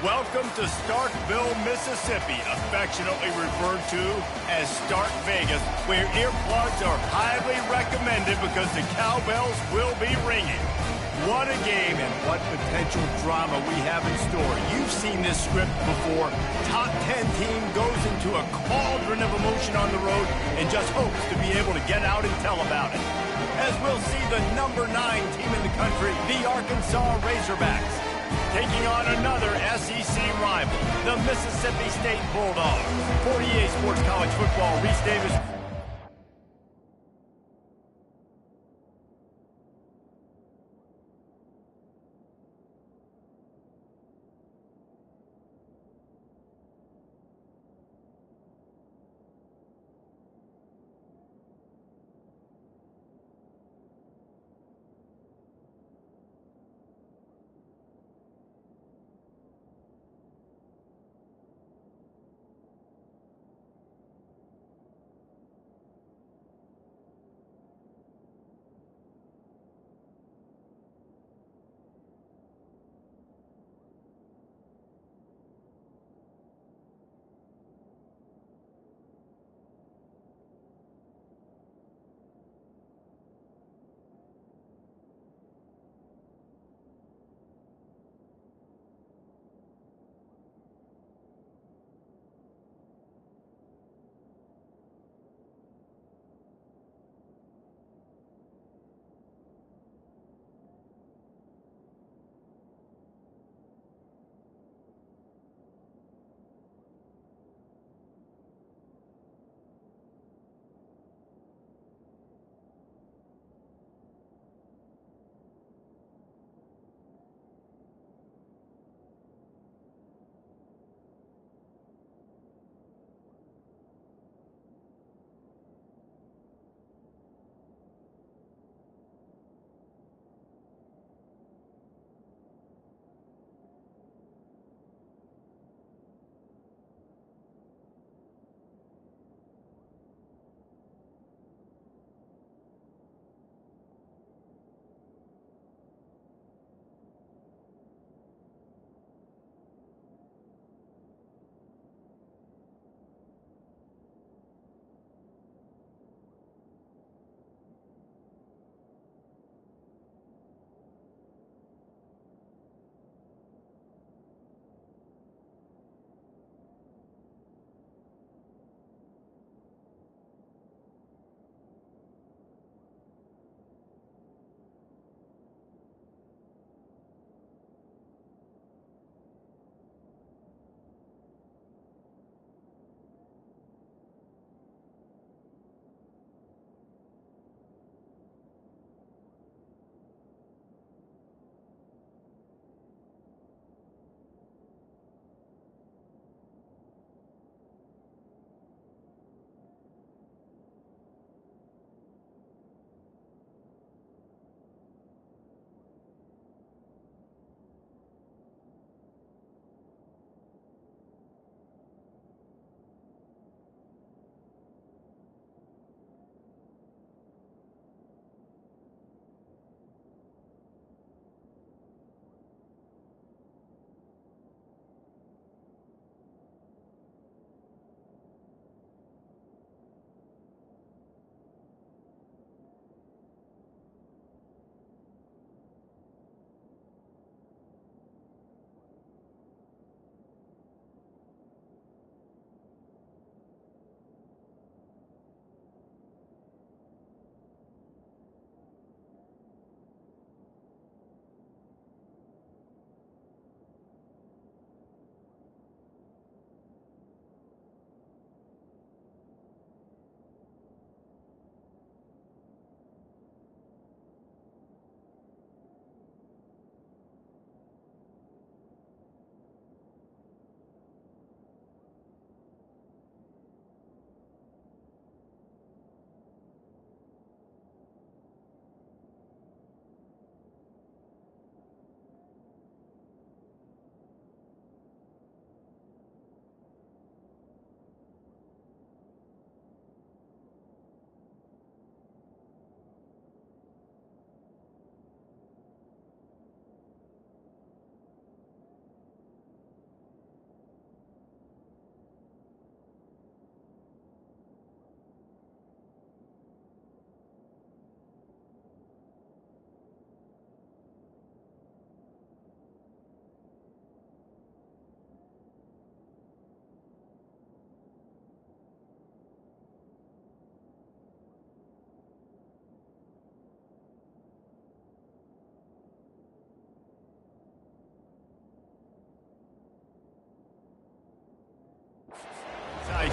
Welcome to Starkville, Mississippi, affectionately referred to as Stark Vegas, where earplugs are highly recommended because the cowbells will be ringing. What a game and what potential drama we have in store. You've seen this script before. Top 10 team goes into a cauldron of emotion on the road and just hopes to be able to get out and tell about it. As we'll see the number 9 team in the country, the Arkansas Razorbacks, taking on another SEC rival, the Mississippi State Bulldogs. For EA Sports College Football, Reese Davis.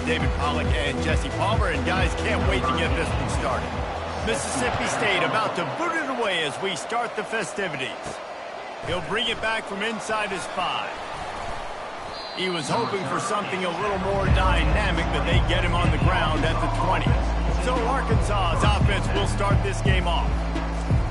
David Pollack and Jesse Palmer, and guys, can't wait to get this one started. Mississippi State about to boot it away as we start the festivities. He'll bring it back from inside his 5. He was hoping for something a little more dynamic, but they get him on the ground at the 20. So Arkansas's offense will start this game off.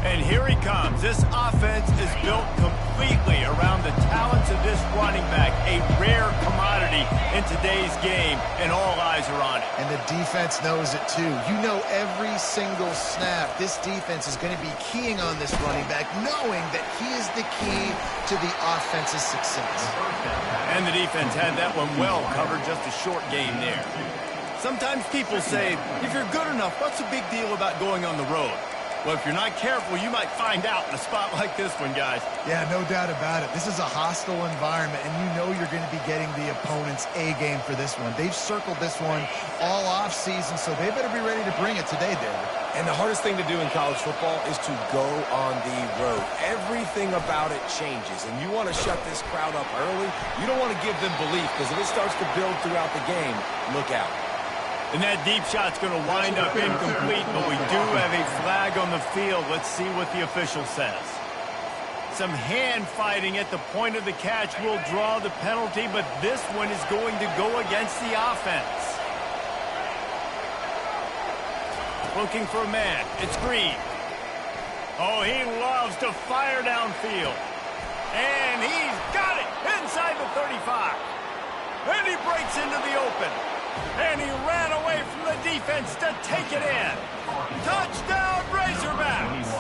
And here he comes. This offense is built completely around the talents of this running back, a rare commodity in today's game, and all eyes are on it. And the defense knows it too. You know every single snap, this defense is going to be keying on this running back, knowing that he is the key to the offense's success. And the defense had that one well covered, just a short game there. Sometimes people say, if you're good enough, what's the big deal about going on the road? Well, if you're not careful, you might find out in a spot like this one, guys. Yeah, no doubt about it. This is a hostile environment, and you know you're going to be getting the opponent's A-game for this one. They've circled this one all off-season, so they better be ready to bring it today, David. And the hardest thing to do in college football is to go on the road. Everything about it changes, and you want to shut this crowd up early. You don't want to give them belief, because if it starts to build throughout the game, look out. And that deep shot's going to wind up incomplete, but we do have a flag on the field. Let's see what the official says. Some hand fighting at the point of the catch will draw the penalty, but this one is going to go against the offense. Looking for a man. It's Green. Oh, he loves to fire downfield. And he's got it inside the 35. And he breaks into the open. And he ran away from the defense to take it in. Touchdown, Razorbacks!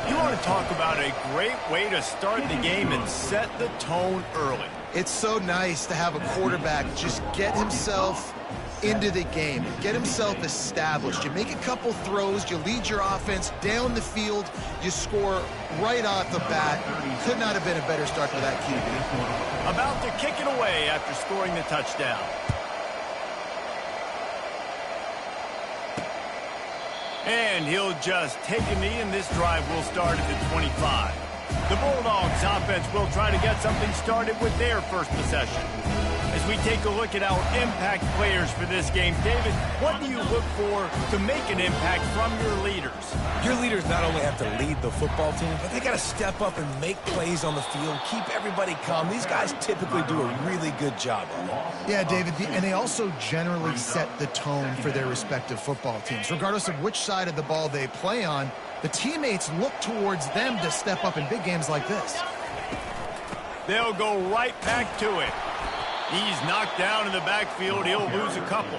You want to talk about a great way to start the game and set the tone early. It's so nice to have a quarterback just get himself into the game, get himself established. You make a couple throws, you lead your offense down the field, you score right off the bat. Could not have been a better start for that QB. About to kick it away after scoring the touchdown. And he'll just take a knee, and this drive will start at the 25. The Bulldogs offense will try to get something started with their first possession. As we take a look at our impact players for this game, David, what do you look for to make an impact from your leaders? Your leaders not only have to lead the football team, but they got to step up and make plays on the field, keep everybody calm. These guys typically do a really good job of it. Yeah, David, and they also generally set the tone for their respective football teams. Regardless of which side of the ball they play on, the teammates look towards them to step up in big games like this. They'll go right back to it. He's knocked down in the backfield. He'll lose a couple.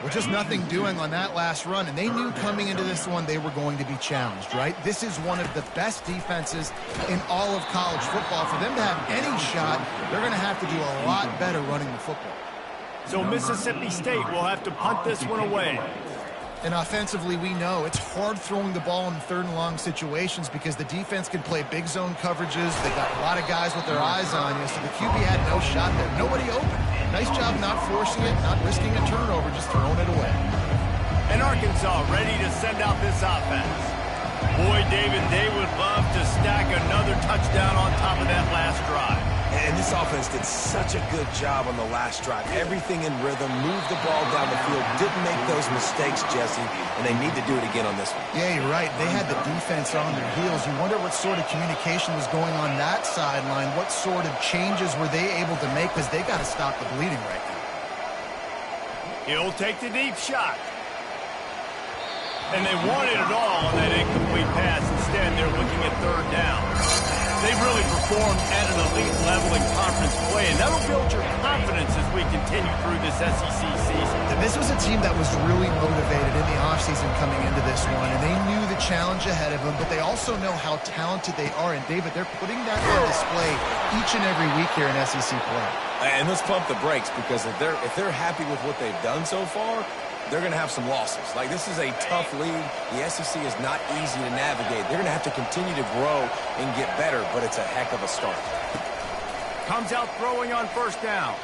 Well, just nothing doing on that last run, and they knew coming into this one they were going to be challenged, right? This is one of the best defenses in all of college football. For them to have any shot, they're going to have to do a lot better running the football. So Mississippi State will have to punt this one away. And offensively, we know it's hard throwing the ball in third and long situations because the defense can play big zone coverages. They got a lot of guys with their eyes on you, so the QB had no shot there. Nobody open. Nice job not forcing it, not risking a turnover, just throwing it away. And Arkansas ready to send out this offense. Boy, David, they would love to stack another touchdown on top of that last drive. And this offense did such a good job on the last drive. Everything in rhythm, moved the ball down the field, didn't make those mistakes, Jesse, and they need to do it again on this one. Yeah, you're right. They had the defense on their heels. You wonder what sort of communication was going on that sideline. What sort of changes were they able to make because they got to stop the bleeding right now. He'll take the deep shot. And they wanted it all on that incomplete pass. Instead, they're looking at third down. They've really performed at an elite level in conference play, and that'll build your confidence as we continue through this SEC season. This was a team that was really motivated in the offseason coming into this one, and they knew the challenge ahead of them, but they also know how talented they are. And, David, they're putting that on display each and every week here in SEC play. And let's pump the brakes, because if they're happy with what they've done so far, they're going to have some losses. Like, this is a tough league. The SEC is not easy to navigate. They're going to have to continue to grow and get better, but it's a heck of a start. Comes out throwing on first down.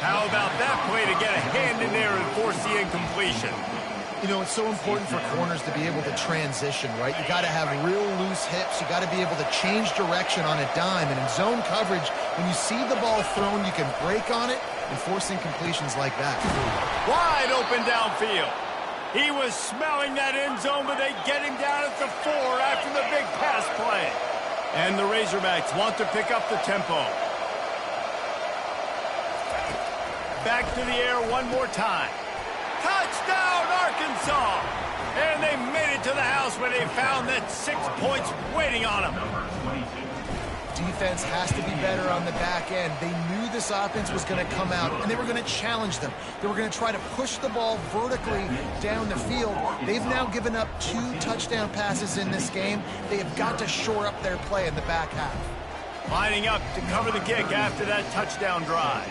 How about that play to get a hand in there and force the incompletion? You know, it's so important for corners to be able to transition, right? You got to have real loose hips. You got to be able to change direction on a dime. And in zone coverage, when you see the ball thrown, you can break on it and force incompletions like that. Wide open downfield. He was smelling that end zone, but they get him down at the 4 after the big pass play. And the Razorbacks want to pick up the tempo. Back to the air one more time. Touchdown, Arkansas! And they made it to the house where they found that 6 points waiting on them. Defense has to be better on the back end. They knew this offense was going to come out, and they were going to challenge them. They were going to try to push the ball vertically down the field. They've now given up 2 touchdown passes in this game. They have got to shore up their play in the back half. Lining up to cover the kick after that touchdown drive.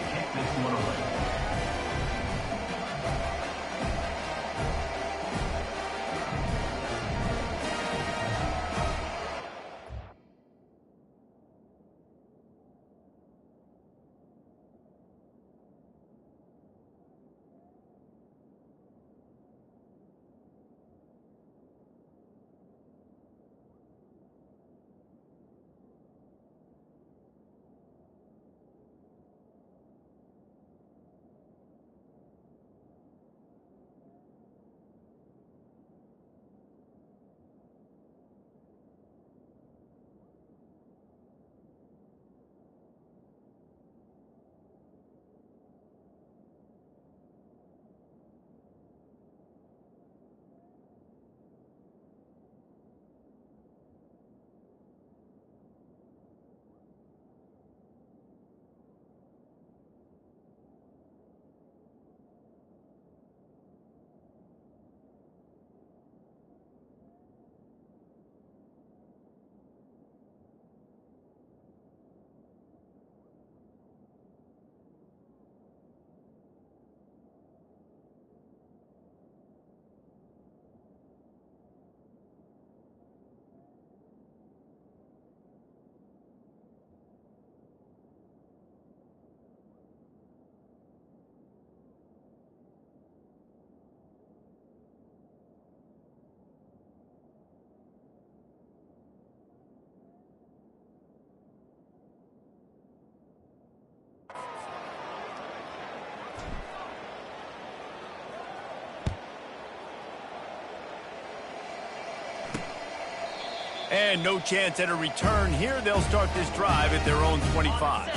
And no chance at a return here. They'll start this drive at their own 25.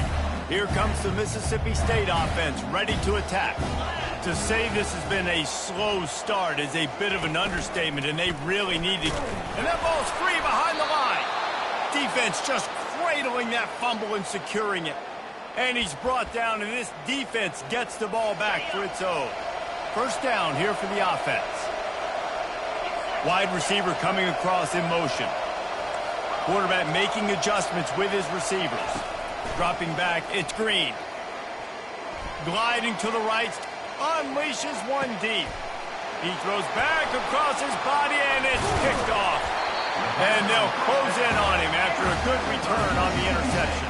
Here comes the Mississippi State offense ready to attack. To say this has been a slow start is a bit of an understatement, and they really need to. And that ball's free behind the line. Defense just cradling that fumble and securing it. And he's brought down, and this defense gets the ball back for its own. First down here for the offense. Wide receiver coming across in motion. Quarterback making adjustments with his receivers. Dropping back, it's Green. Gliding to the right, unleashes one deep. He throws back across his body, and it's picked off. And they'll close in on him after a good return on the interception.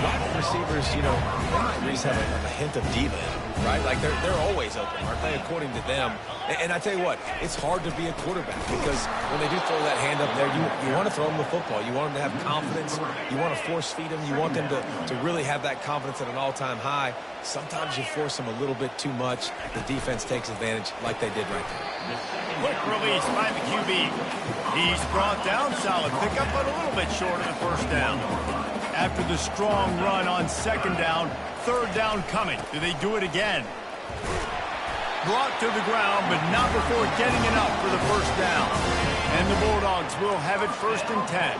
Wide receivers, you know, they might at least have a hint of diva in them, right? Like, they're always open, aren't they, according to them? And I tell you what, it's hard to be a quarterback because when they do throw that hand up there, you want to throw them the football. You want them to have confidence. You want to force feed them. You want them to really have that confidence at an all-time high. Sometimes you force them a little bit too much. The defense takes advantage like they did right there. Quick release by the QB. He's brought down, solid pickup, but a little bit short of the first down. After the strong run on second down, third down coming. Do they do it again? Brought to the ground, but not before getting enough for the first down. And the Bulldogs will have it 1st and 10.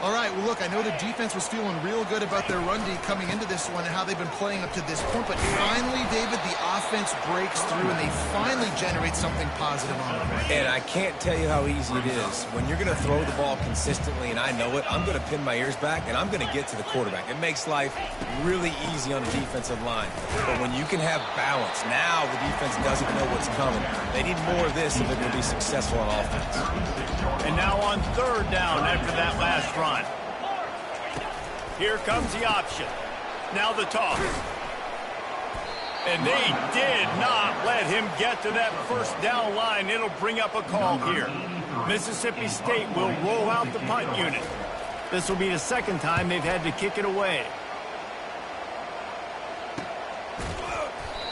All right, well, look, I know the defense was feeling real good about their run D coming into this one and how they've been playing up to this point, but finally, David, the offense breaks through and they finally generate something positive on the play. And I can't tell you how easy it is. When you're going to throw the ball consistently, and I know it, I'm going to pin my ears back, and I'm going to get to the quarterback. It makes life really easy on the defensive line. But when you can have balance, now the defense doesn't know what's coming. They need more of this if they're going to be successful on offense. And now on third down after that last run. Here comes the option. Now the toss. And they did not let him get to that first down line. It'll bring up a call here. Mississippi State will roll out the punt unit. This will be the second time they've had to kick it away.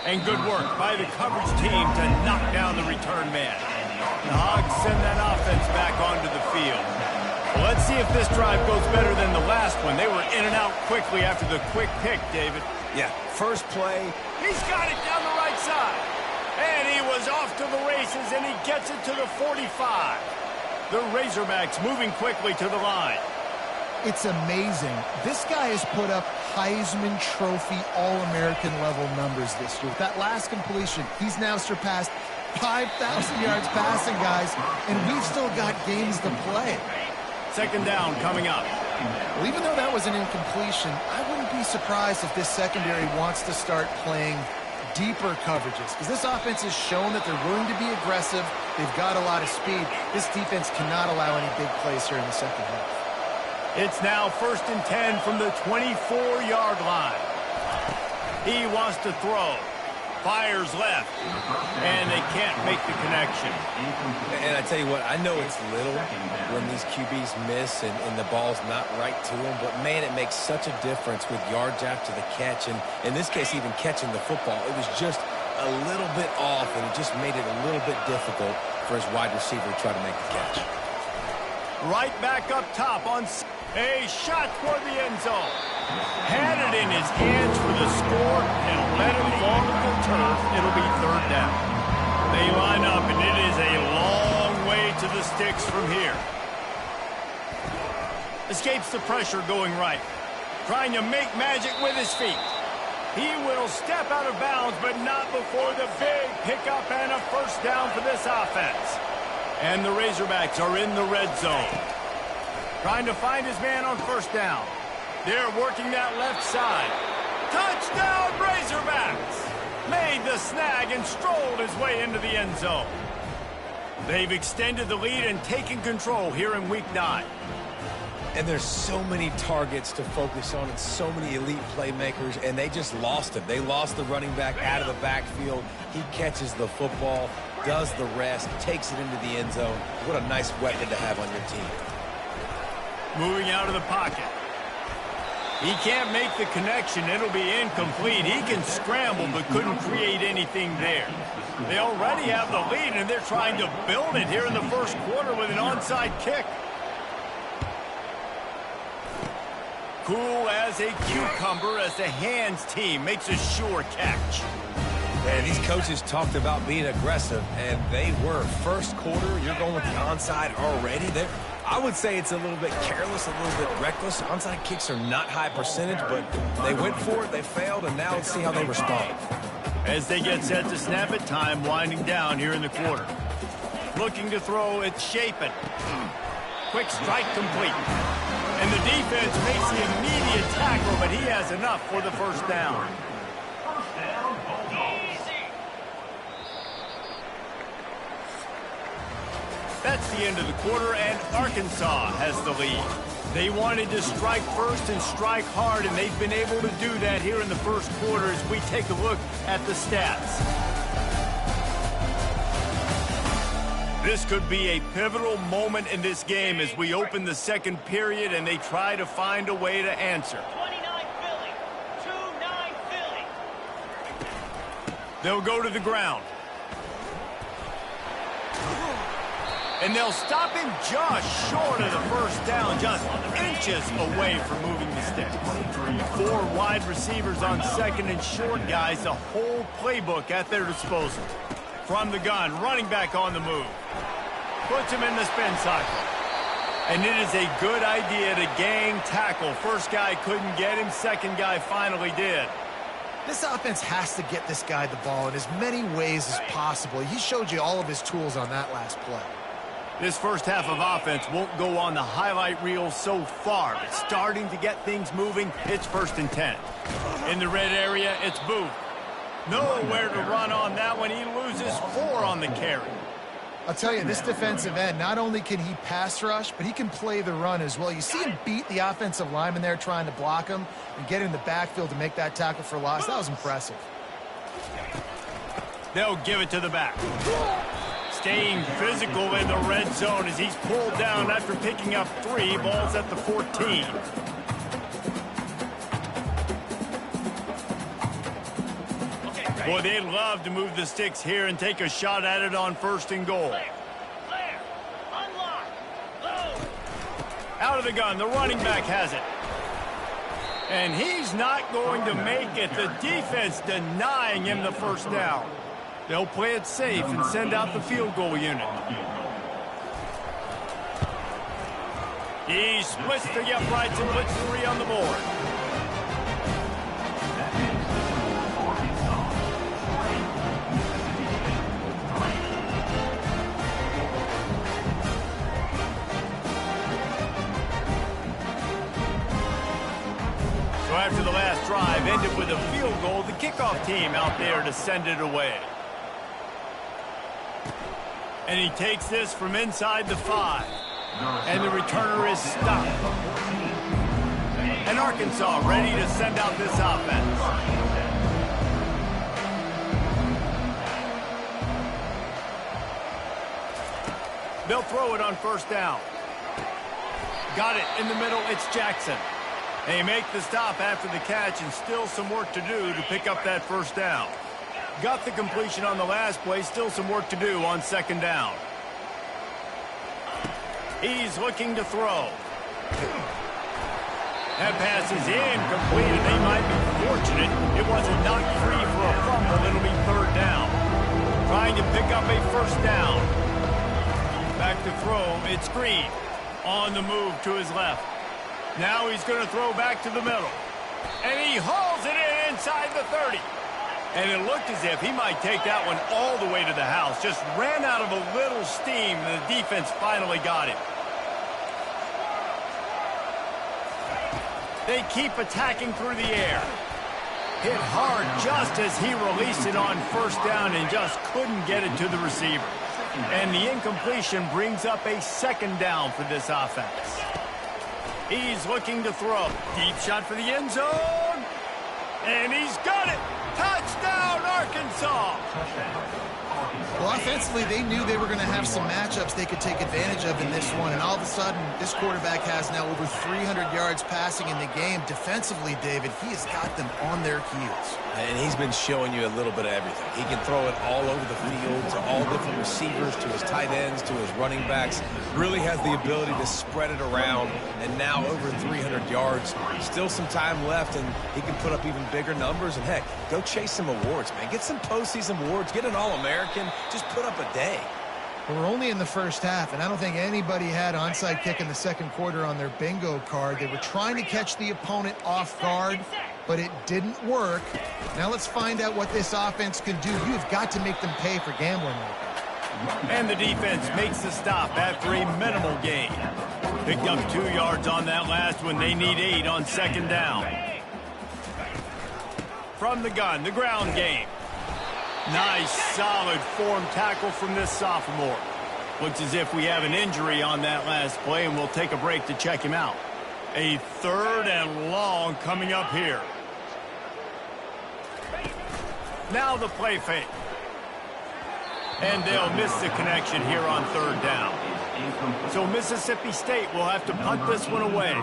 And good work by the coverage team to knock down the return man. The Hogs send that offense back onto the field. Well, let's see if this drive goes better than the last one. They were in and out quickly after the quick pick, David. Yeah, first play. He's got it down the right side. And he was off to the races, and he gets it to the 45. The Razorbacks moving quickly to the line. It's amazing. This guy has put up Heisman Trophy All-American level numbers this year. With that last completion, he's now surpassed 5,000 yards passing, guys, and we've still got games to play. Second down coming up. Well, even though that was an incompletion, I wouldn't be surprised if this secondary wants to start playing deeper coverages, because this offense has shown that they're willing to be aggressive. They've got a lot of speed. This defense cannot allow any big plays here in the second half. It's now 1st and 10 from the 24-yard line. He wants to throw. Fires left. And they can't make the connection. And I tell you what, I know it's little when these QBs miss and the ball's not right to them, but, man, it makes such a difference with yards after the catch. And in this case, even catching the football, it was just a little bit off, and it just made it a little bit difficult for his wide receiver to try to make the catch. Right back up top on a shot toward the end zone. Had it in his hands for the score and let him fall to the turf. It'll be third down. They line up, and it is a long way to the sticks from here. Escapes the pressure going right. Trying to make magic with his feet. He will step out of bounds, but not before the big pickup and a first down for this offense. And the Razorbacks are in the red zone. Trying to find his man on first down. They're working that left side. Touchdown, Razorbacks! Made the snag and strolled his way into the end zone. They've extended the lead and taken control here in Week 9. And there's so many targets to focus on and so many elite playmakers, and they just lost him. They lost the running back out of the backfield. He catches the football, does the rest, takes it into the end zone. What a nice weapon to have on your team. Moving out of the pocket. He can't make the connection. It'll be incomplete. He can scramble but couldn't create anything there. They already have the lead, and they're trying to build it here in the first quarter with an onside kick. Cool as a cucumber as the hands team makes a sure catch. And these coaches talked about being aggressive, and they were. First quarter, you're going with the onside already. I would say it's a little bit careless, a little bit reckless. Onside kicks are not high percentage, but they went for it, they failed, and now let's see how they respond. As they get set to snap it, time winding down here in the quarter. Looking to throw, it's Shapen. Quick strike complete. And the defense makes the immediate tackle, but he has enough for the first down. That's the end of the quarter, and Arkansas has the lead. They wanted to strike first and strike hard, and they've been able to do that here in the first quarter as we take a look at the stats. This could be a pivotal moment in this game as we open the second period and they try to find a way to answer. 29 Philly, 2-9 Philly. They'll go to the ground. And they'll stop him just short of the first down, just inches away from moving the sticks. 4 wide receivers on second and short, guys. The whole playbook at their disposal. From the gun, running back on the move. Puts him in the spin cycle. And it is a good idea to gang tackle. First guy couldn't get him, second guy finally did. This offense has to get this guy the ball in as many ways as possible. He showed you all of his tools on that last play. This first half of offense won't go on the highlight reel so far. It's starting to get things moving. It's 1st and 10. In the red area, it's Booth. Nowhere to run on that one. He loses 4 on the carry. I'll tell you, this defensive end, not only can he pass rush, but he can play the run as well. You see him beat the offensive lineman there trying to block him and get in the backfield to make that tackle for loss. That was impressive. They'll give it to the back. Staying physical in the red zone as he's pulled down after picking up 3 balls at the 14. Boy, they'd love to move the sticks here and take a shot at it on 1st and goal. Clear. Unlock. Load. Out of the gun, the running back has it. And he's not going to make it. The defense denying him the 1st down. They'll play it safe and send out the field goal unit. He splits the uprights and puts 3 on the board. So after the last drive ended with a field goal, the kickoff team out there to send it away. And he takes this from inside the 5. And the returner is stopped. And Arkansas ready to send out this offense. They'll throw it on 1st down. Got it in the middle, it's Jackson. They make the stop after the catch and still some work to do to pick up that 1st down. Got the completion on the last play, still some work to do on 2nd down. He's looking to throw. That pass is incomplete, and they might be fortunate it wasn't knocked free for a fumble. It'll be 3rd down. Trying to pick up a 1st down. Back to throw, it's Green. On the move to his left. Now he's going to throw back to the middle. And he hauls it in inside the 30. And it looked as if he might take that one all the way to the house. Just ran out of a little steam, and the defense finally got him. They keep attacking through the air. Hit hard just as he released it on 1st down and just couldn't get it to the receiver. And the incompletion brings up a 2nd down for this offense. He's looking to throw. Deep shot for the end zone. And he's got it. Touchdown, Arkansas! Well, offensively, they knew they were going to have some matchups they could take advantage of in this one, and all of a sudden, this quarterback has now over 300 yards passing in the game. Defensively, David, he has got them on their heels. And he's been showing you a little bit of everything. He can throw it all over the field to all different receivers, to his tight ends, to his running backs. Really has the ability to spread it around, and now over 300 yards. Still some time left, and he can put up even bigger numbers. And, heck, go chase some awards, man. Get some postseason awards. Get an All-American. Just put up a day. Well, we're only in the 1st half, and I don't think anybody had onside kick in the 2nd quarter on their bingo card. They were trying to catch the opponent off guard, but it didn't work. Now let's find out what this offense can do. You've got to make them pay for gambling like that. And the defense makes the stop after a minimal gain. Picked up 2 yards on that last one. They need 8 on 2nd down. From the gun, the ground game. Nice, solid form tackle from this sophomore. Looks as if we have an injury on that last play, and we'll take a break to check him out. A 3rd and long coming up here. Now the play fake. And they'll miss the connection here on 3rd down. So Mississippi State will have to punt this one away.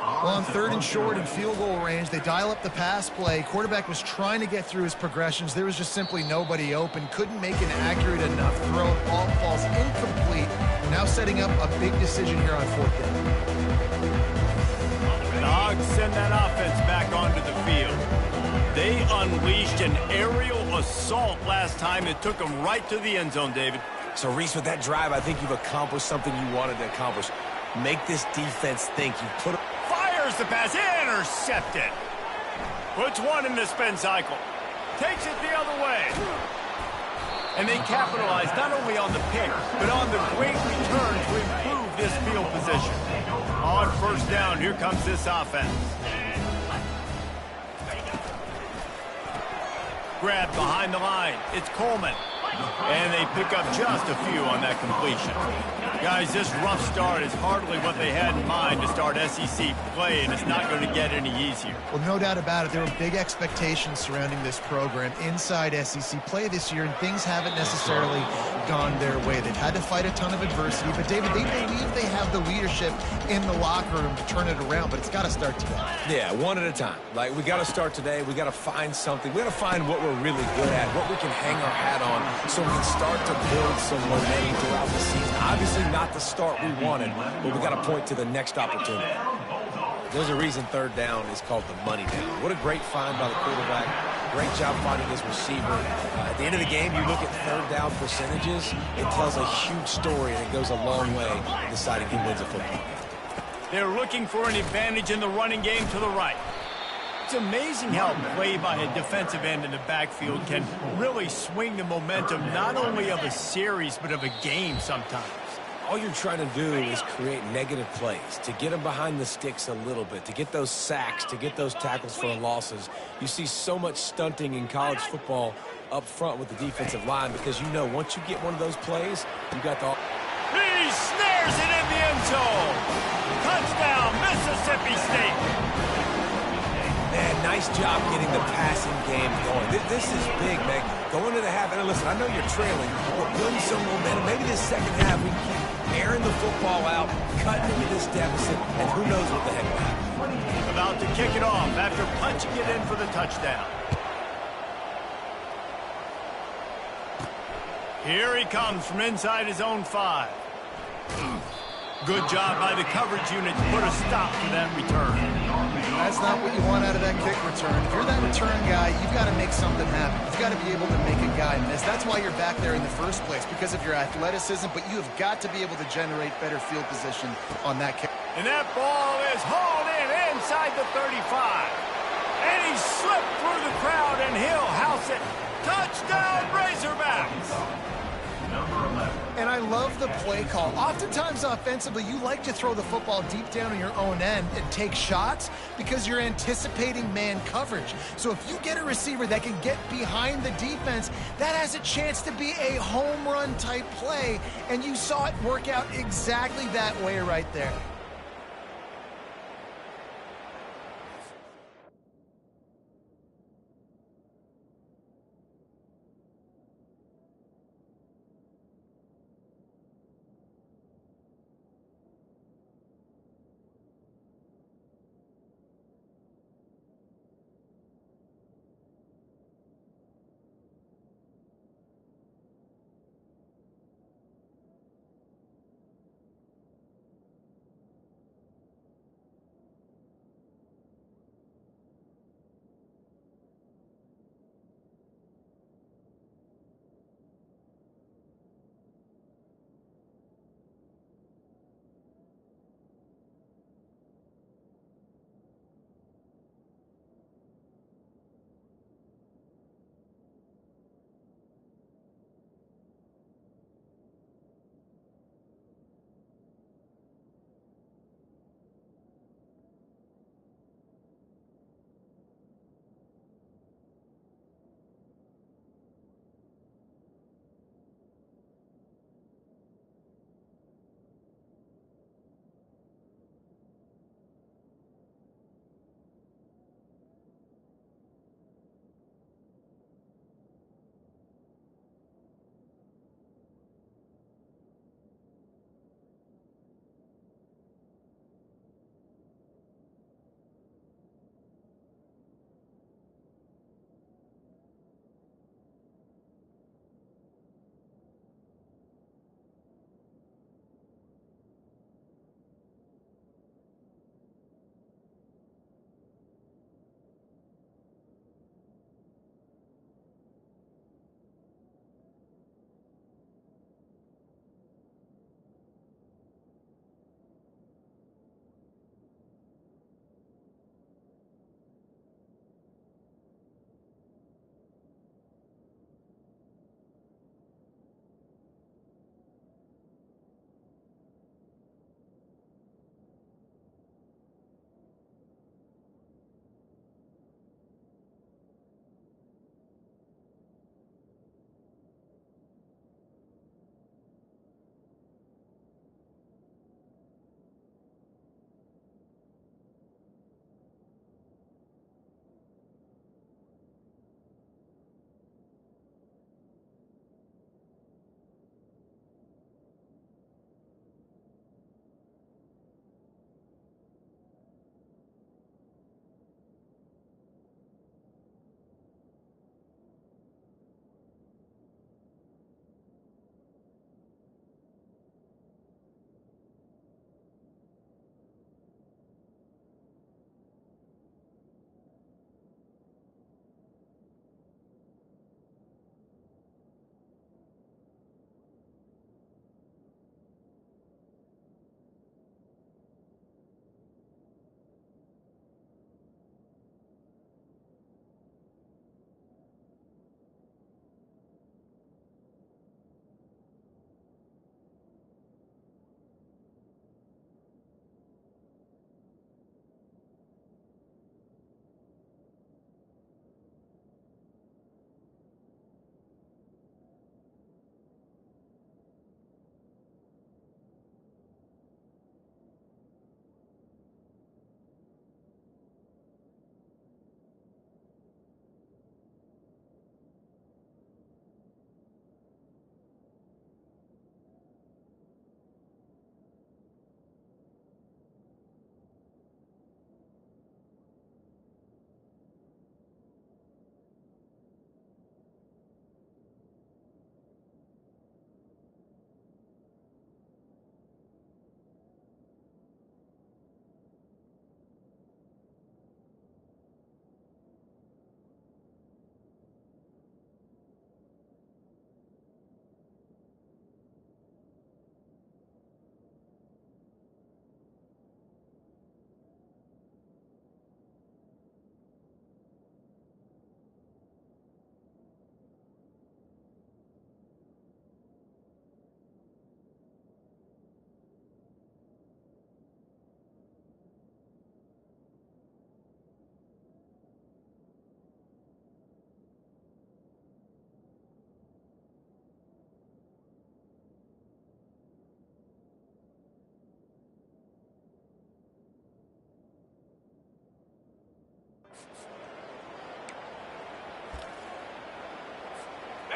Well, on 3rd and short and field goal range, they dial up the pass play. Quarterback was trying to get through his progressions. There was just simply nobody open. Couldn't make an accurate enough throw. Ball falls incomplete. Now setting up a big decision here on 4th down. The Hogs send that offense back onto the field. They unleashed an aerial assault last time. It took them right to the end zone, David. So, Reese, with that drive, I think you've accomplished something you wanted to accomplish. Make this defense think. You put Fires the pass, intercepted. Puts one in the spin cycle. Takes it the other way. And they capitalize not only on the pick, but on the great return to improve this field position. On 1st down, here comes this offense. Grabbed behind the line. It's Coleman. And they pick up just a few on that completion. Guys, this rough start is hardly what they had in mind to start SEC play, and it's not going to get any easier. Well, no doubt about it. There were big expectations surrounding this program inside SEC play this year, and things haven't necessarily gone their way. They've had to fight a ton of adversity, but David, they believe they have the leadership in the locker room to turn it around, but it's got to start today. Yeah, one at a time. Like, we got to start today. We got to find something. We got to find what we're really good at, what we can hang our hat on, so we can start to build some momentum throughout the season. Obviously not the start we wanted, but we got to point to the next opportunity. There's a reason third down is called the money down. What a great find by the quarterback. Great job finding his receiver. At the end of the game, you look at third down percentages, it tells a huge story, and it goes a long way in deciding who wins a football game. They're looking for an advantage in the running game to the right. It's amazing how play by a defensive end in the backfield can really swing the momentum not only of a series but of a game sometimes. All you're trying to do is create negative plays, to get them behind the sticks a little bit, to get those sacks, to get those tackles for losses. You see so much stunting in college football up front with the defensive line because you know once you get one of those plays, you got the... He snares it in the end zone. Touchdown, Mississippi State. Man, nice job getting the passing game going. This is big, man. Going to the half, and listen, I know you're trailing, but building some momentum. Maybe this second half we keep airing the football out, cutting into this deficit, and who knows what the heck will happen. About to kick it off after punching it in for the touchdown. Here he comes from inside his own 5. Good job by the coverage unit to put a stop to that return. That's not what you want out of that kick return. If you're that return guy, you've got to make something happen. You've got to be able to make a guy miss. That's why you're back there in the first place, because of your athleticism, but you have got to be able to generate better field position on that kick. And that ball is hauled in inside the 35. And he slipped through the crowd, and he'll house it. Touchdown, Razorbacks! And I love the play call. Oftentimes offensively, you like to throw the football deep down on your own end and take shots because you're anticipating man coverage. So if you get a receiver that can get behind the defense, that has a chance to be a home run type play. And you saw it work out exactly that way right there.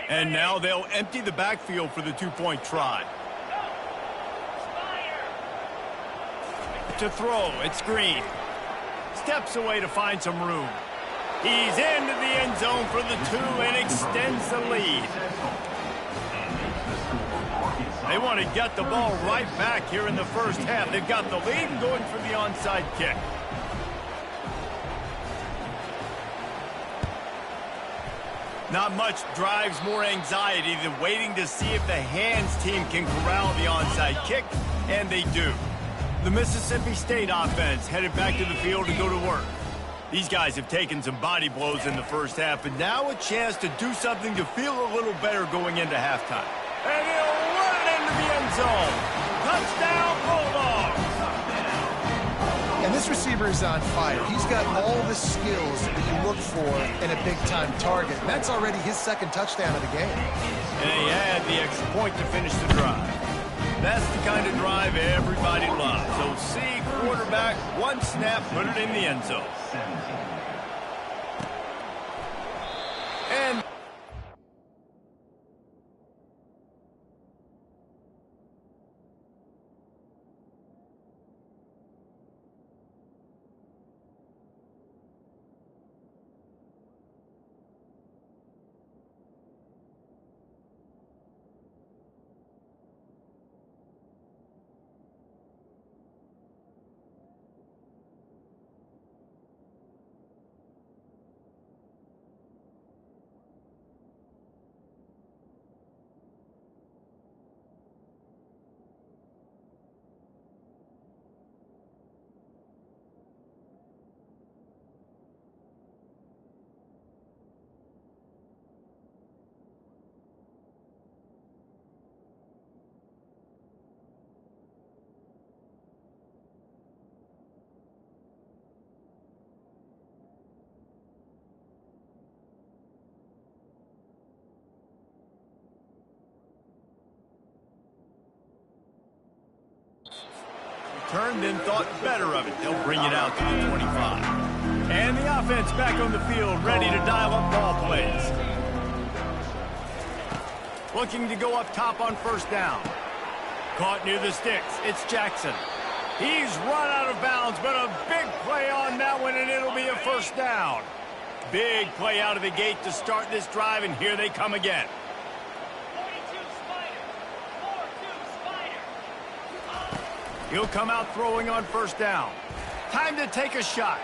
And now they'll empty the backfield for the two-point try. To throw, it's Green. Steps away to find some room. He's into the end zone for the 2 and extends the lead. They want to get the ball right back here in the first half. They've got the lead and going for the onside kick. Not much drives more anxiety than waiting to see if the hands team can corral the onside kick, and they do. The Mississippi State offense headed back to the field to go to work. These guys have taken some body blows in the first half, and now a chance to do something to feel a little better going into halftime. And he'll run it into the end zone. Touchdown, Bulldogs! And this receiver is on fire. He's got all the skills that you look for in a big-time target. That's already his second touchdown of the game. And he had the extra point to finish the drive. That's the kind of drive everybody loves. So see quarterback, one snap, put it in the end zone. And turned and thought better of it. They'll bring it out to the 25. And the offense back on the field, ready to dial up ball plays. Looking to go up top on first down. Caught near the sticks. It's Jackson. He's run out of bounds, but a big play on that one, and it'll be a first down. Big play out of the gate to start this drive, and here they come again. He'll come out throwing on first down. Time to take a shot.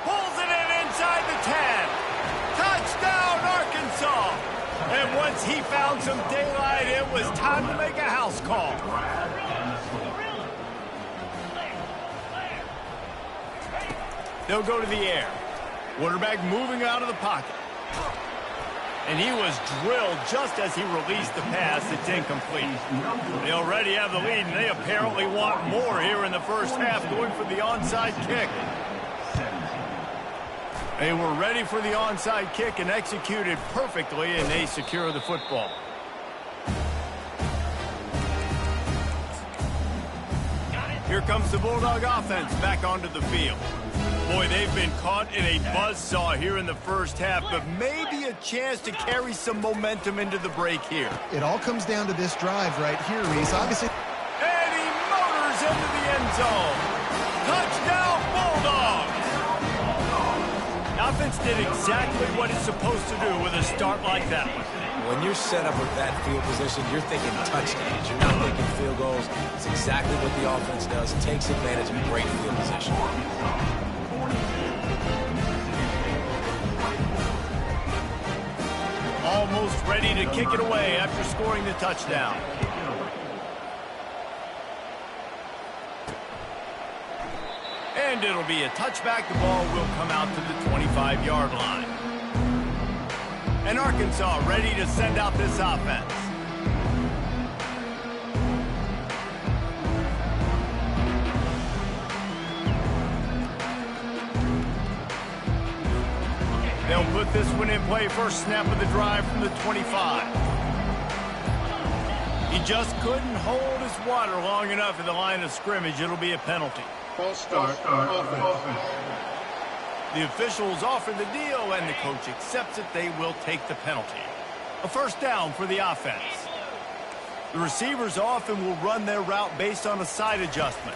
Pulls it in inside the 10. Touchdown, Arkansas. And once he found some daylight, it was time to make a house call. They'll go to the air. Quarterback moving out of the pocket. And he was drilled just as he released the pass. It's incomplete. They already have the lead, and they apparently want more here in the first half, going for the onside kick. They were ready for the onside kick and executed perfectly, and they secure the football. Here comes the Bulldog offense back onto the field. Boy, they've been caught in a buzzsaw here in the first half, but maybe a chance to carry some momentum into the break here. It all comes down to this drive right here, Reese. Obviously. And he motors into the end zone. Touchdown, Bulldogs! The offense did exactly what it's supposed to do with a start like that one. When you're set up with that field position, you're thinking touchdowns. You're not thinking field goals. It's exactly what the offense does. It takes advantage of great field position. Almost ready to kick it away after scoring the touchdown. And it'll be a touchback. The ball will come out to the 25-yard line. And Arkansas ready to send out this offense. They'll put this one in play. First snap of the drive from the 25. He just couldn't hold his water long enough at the line of scrimmage. It'll be a penalty. False start, offense. The officials offer the deal, and the coach accepts it. They will take the penalty. A first down for the offense. The receivers often will run their route based on a side adjustment.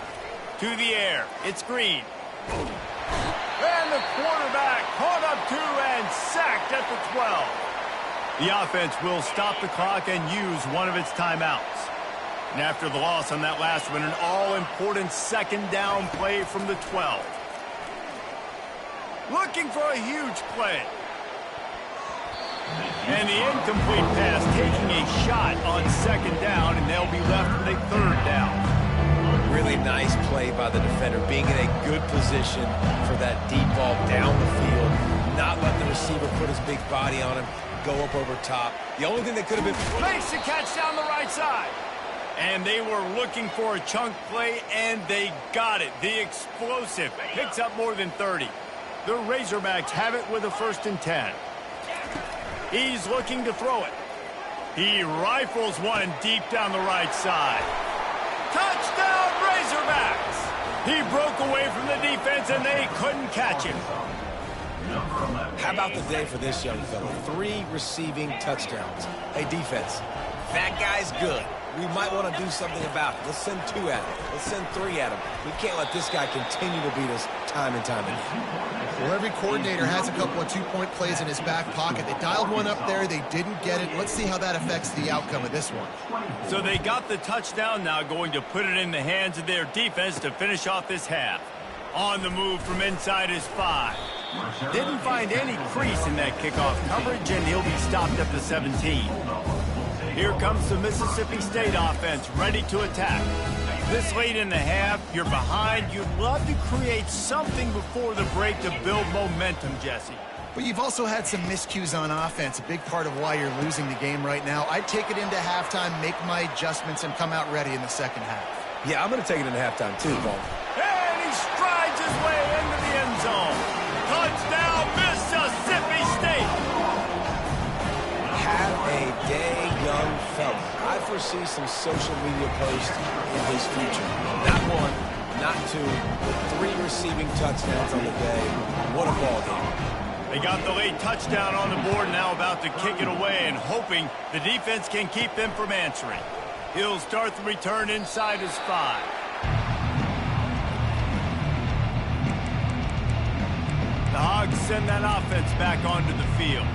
To the air, it's Green. And the quarterback caught up to and sacked at the 12. The offense will stop the clock and use one of its timeouts. And after the loss on that last one, an all-important second down play from the 12. Looking for a huge play. And the incomplete pass taking a shot on second down, and they'll be left with a third down. Really nice play by the defender, being in a good position for that deep ball down the field, not let the receiver put his big body on him, go up over top. The only thing that could have been... Makes the catch down the right side. And they were looking for a chunk play, and they got it. The explosive picks up more than 30. The Razorbacks have it with a 1st and 10. He's looking to throw it. He rifles one deep down the right side. Touchdown, Razorbacks! He broke away from the defense, and they couldn't catch him. How about the day for this young fella? 3 receiving touchdowns. Hey, defense, that guy's good. We might want to do something about it. Let's send 2 at him. Let's send 3 at him. We can't let this guy continue to beat us time and time again. Well, every coordinator has a couple of 2-point plays in his back pocket. They dialed one up there. They didn't get it. Let's see how that affects the outcome of this one. So they got the touchdown, now going to put it in the hands of their defense to finish off this half. On the move from inside his 5. Didn't find any crease in that kickoff coverage, and he'll be stopped at the 17. Here comes the Mississippi State offense, ready to attack. This late in the half, you're behind. You'd love to create something before the break to build momentum, Jesse. But you've also had some miscues on offense, a big part of why you're losing the game right now. I'd take it into halftime, make my adjustments, and come out ready in the second half. Yeah, I'm going to take it into halftime too, Paul. And he strides his way into the end zone. Touchdown, Mississippi State! Have a day, young fella. I foresee some social media posts in his future. Not 1, not 2, but 3 receiving touchdowns on the day. What a ball game. They got the late touchdown on the board, now about to kick it away and hoping the defense can keep them from answering. He'll start the return inside his 5. The Hogs send that offense back onto the field.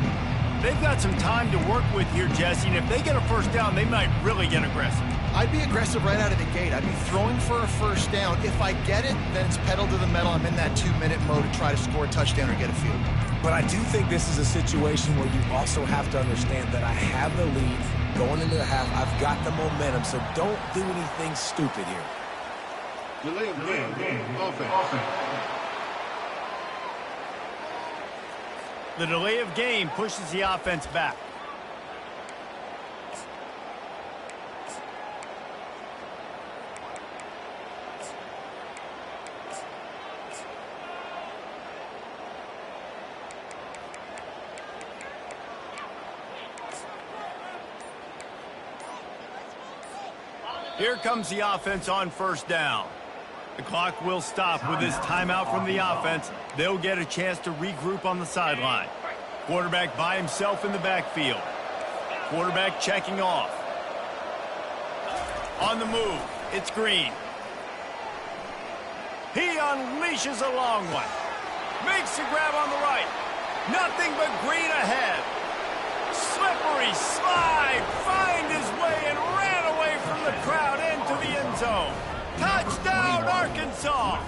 They've got some time to work with here, Jesse, and if they get a first down, they might really get aggressive. I'd be aggressive right out of the gate. I'd be throwing for a first down. If I get it, then it's pedal to the metal. I'm in that 2-minute mode to try to score a touchdown or get a field goal. But I do think this is a situation where you also have to understand that I have the lead going into the half. I've got the momentum, so don't do anything stupid here. Delay of game. Offense. The delay of game pushes the offense back. Here comes the offense on first down. The clock will stop with this timeout from the offense. They'll get a chance to regroup on the sideline. Quarterback by himself in the backfield. Quarterback checking off. On the move, it's Green. He unleashes a long one. Makes the grab on the right. Nothing but Green ahead. Slippery slide. Find his way and ran away from the crowd into the end zone. Touchdown, Arkansas!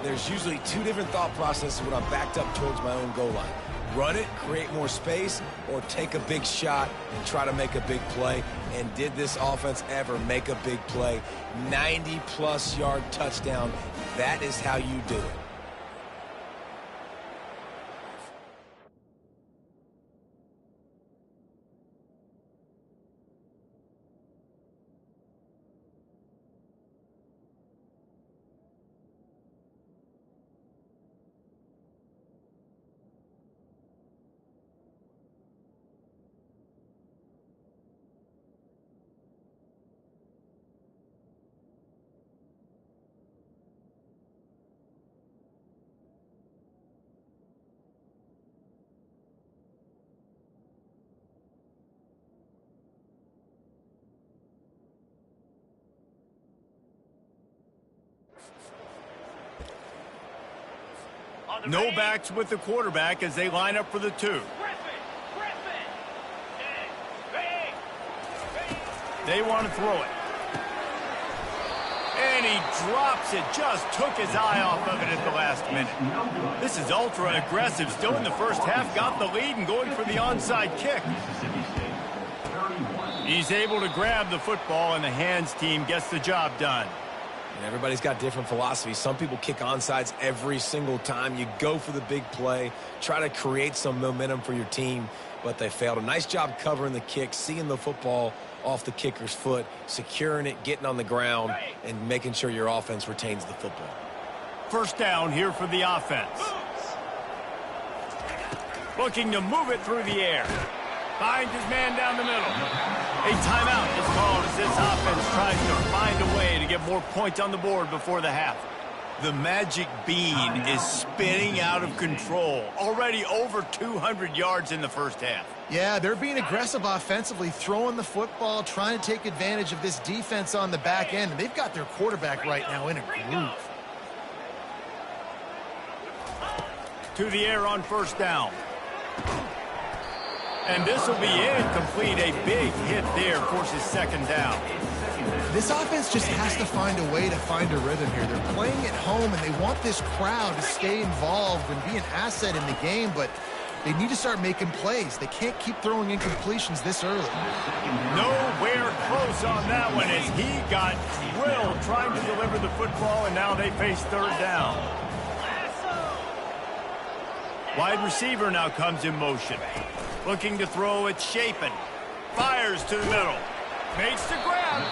There's usually 2 different thought processes when I'm backed up towards my own goal line. Run it, create more space, or take a big shot and try to make a big play. And did this offense ever make a big play? 90-plus yard touchdown. That is how you do it. No backs with the quarterback as they line up for the 2. They want to throw it. And he drops it. Just took his eye off of it at the last minute. This is ultra aggressive. Still in the first half. Got the lead and going for the onside kick. He's able to grab the football, and the hands team gets the job done. And everybody's got different philosophies. Some people kick onside every single time. You go for the big play, try to create some momentum for your team, but they failed. A nice job covering the kick, seeing the football off the kicker's foot, securing it, getting on the ground, and making sure your offense retains the football. First down here for the offense. Looking to move it through the air. Finds his man down the middle. A timeout is called as this offense tries to find a way to get more points on the board before the half. The magic bean is spinning out of control. Already over 200 yards in the first half. Yeah, they're being aggressive offensively, throwing the football, trying to take advantage of this defense on the back end. And they've got their quarterback right now in a groove. To the air on first down. And this will be incomplete. A big hit there forces second down. This offense just has to find a way to find a rhythm here. They're playing at home, and they want this crowd to stay involved and be an asset in the game, but they need to start making plays. They can't keep throwing incompletions this early. Nowhere close on that one as he got drilled trying to deliver the football, and now they face third down. Wide receiver now comes in motion. Looking to throw, it's Shapen. Fires to the middle. Makes the grab.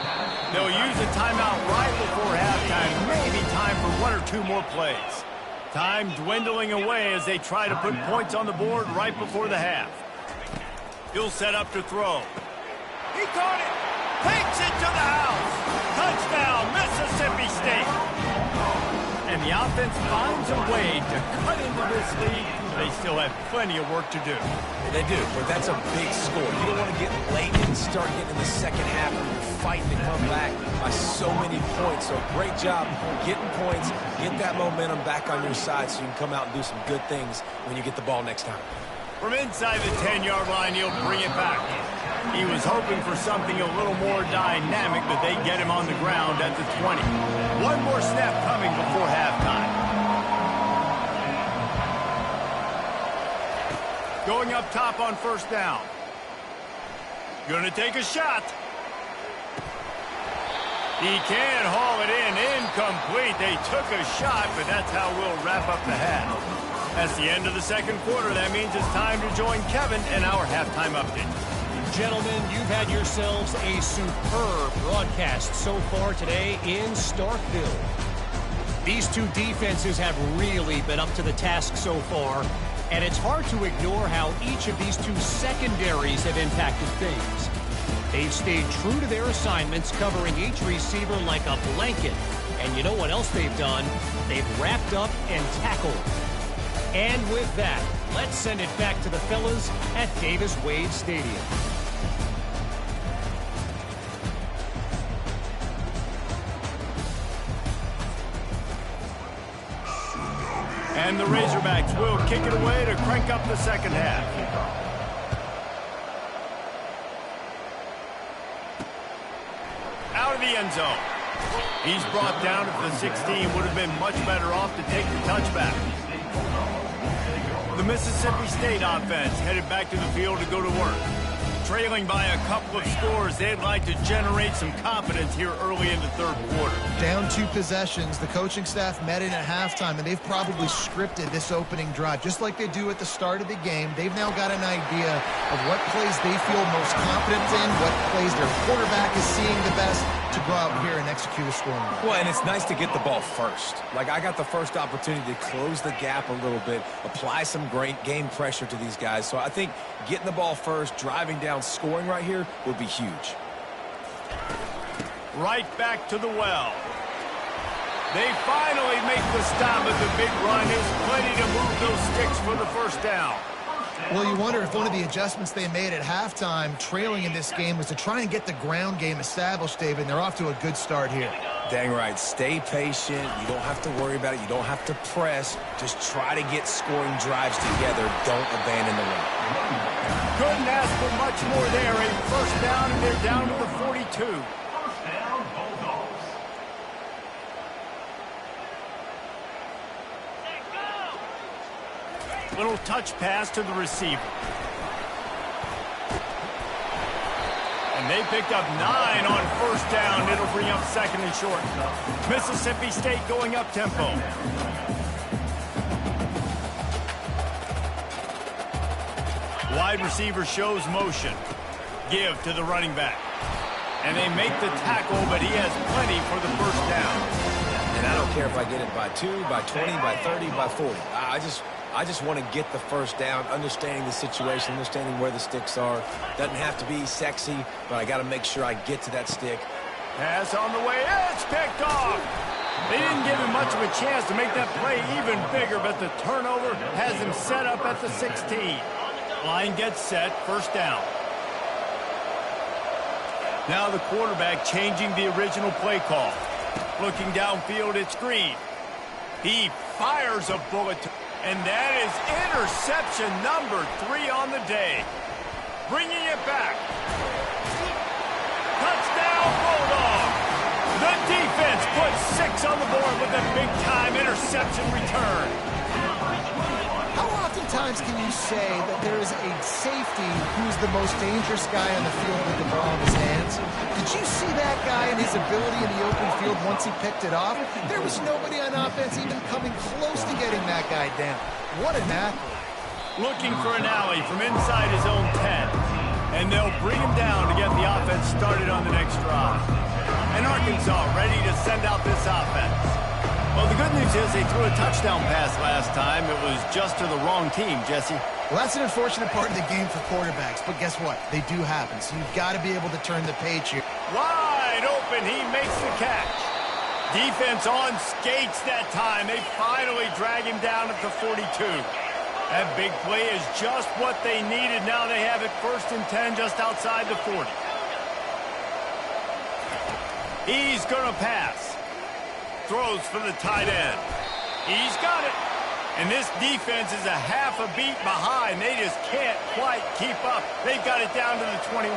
They'll use a timeout right before halftime. Maybe time for one or two more plays. Time dwindling away as they try to put points on the board right before the half. He'll set up to throw. He caught it. Takes it to the house. Touchdown, Mississippi State. And the offense finds a way to cut into this lead. They still have plenty of work to do. They do, but that's a big score. You don't want to get late and start getting in the second half when you're fighting to come back by so many points. So great job getting points, get that momentum back on your side so you can come out and do some good things when you get the ball next time. From inside the 10-yard line, he'll bring it back. He was hoping for something a little more dynamic, but they get him on the ground at the 20. One more snap coming before halftime. Going up top on first down. Gonna take a shot. He can haul it in. Incomplete. They took a shot, but that's how we'll wrap up the half. That's the end of the second quarter. That means it's time to join Kevin in our halftime update. Gentlemen, you've had yourselves a superb broadcast so far today in Starkville. These two defenses have really been up to the task so far, and it's hard to ignore how each of these two secondaries have impacted things. They've stayed true to their assignments, covering each receiver like a blanket. And you know what else they've done? They've wrapped up and tackled. And with that, let's send it back to the fellas at Davis-Wade Stadium. And the Razorbacks will kick it away to crank up the second half. Out of the end zone. He's brought down at the 16. Would have been much better off to take the touchback. The Mississippi State offense headed back to the field to go to work. Trailing by a couple of scores, they'd like to generate some confidence here early in the third quarter. Down 2 possessions, the coaching staff met in at halftime, and they've probably scripted this opening drive. Just like they do at the start of the game, they've now got an idea of what plays they feel most confident in, what plays their quarterback is seeing the best to go out here and execute a scoring run. Well, and it's nice to get the ball first. Like, I got the first opportunity to close the gap a little bit, apply some great game pressure to these guys. So I think getting the ball first, driving down, scoring right here would be huge. Right back to the well. They finally make the stop, but the big run is plenty to move those sticks for the first down. Well, you wonder if one of the adjustments they made at halftime, trailing in this game, was to try and get the ground game established, David, and they're off to a good start here. Dang right. Stay patient. You don't have to worry about it. You don't have to press. Just try to get scoring drives together. Don't abandon the run. Couldn't ask for much more there. A first down, and they're down to the 42. Little touch pass to the receiver. And they picked up 9 on first down. It'll bring up second and short. Mississippi State going up tempo. Wide receiver shows motion. Give to the running back. And they make the tackle, but he has plenty for the first down. And I don't care if I get it by 2, by 20, by 30, by 40. I just want to get the first down, understanding the situation, understanding where the sticks are. Doesn't have to be sexy, but I got to make sure I get to that stick. Pass on the way. It's picked off. They didn't give him much of a chance to make that play even bigger, but the turnover has him set up at the 16. Line gets set, first down. Now the quarterback changing the original play call. Looking downfield, it's Green. He fires a bullet, and that is interception number 3 on the day. Bringing it back. Touchdown, Bulldog. The defense puts 6 on the board with a big-time interception return. How oftentimes can you say that there is a safety who's the most dangerous guy on the field with the ball in his hands? Did you see that guy and his ability in the open field once he picked it off? There was nobody on offense even coming close to getting that guy down. What an athlete. Looking for an alley from inside his own 10. And they'll bring him down to get the offense started on the next drive. And Arkansas ready to send out this offense. Well, the good news is they threw a touchdown pass last time. It was just to the wrong team, Jesse. Well, that's an unfortunate part of the game for quarterbacks, but guess what? They do happen, so you've got to be able to turn the page here. Wide open, he makes the catch. Defense on skates that time. They finally drag him down at the 42. That big play is just what they needed. Now they have it first and 10 just outside the 40. He's going to pass. Throws for the tight end. He's got it. And this defense is a half a beat behind. They just can't quite keep up. They've got it down to the 21.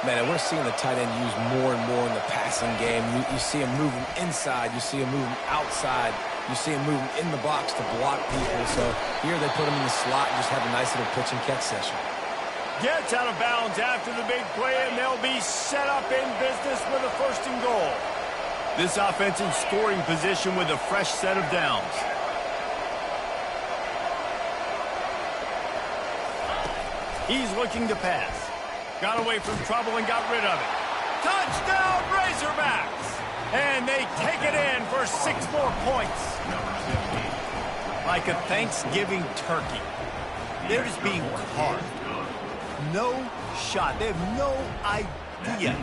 Man, and we're seeing the tight end used more and more in the passing game. You see him moving inside. You see him moving outside. You see him moving in the box to block people. So here they put him in the slot and just have a nice little pitch and catch session. Gets out of bounds after the big play, and they'll be set up in business with a first and goal. This offense in scoring position with a fresh set of downs. He's looking to pass. Got away from trouble and got rid of it. Touchdown, Razorbacks! And they take it in for 6 more points. Like a Thanksgiving turkey. They're just being carved. No shot. They have no idea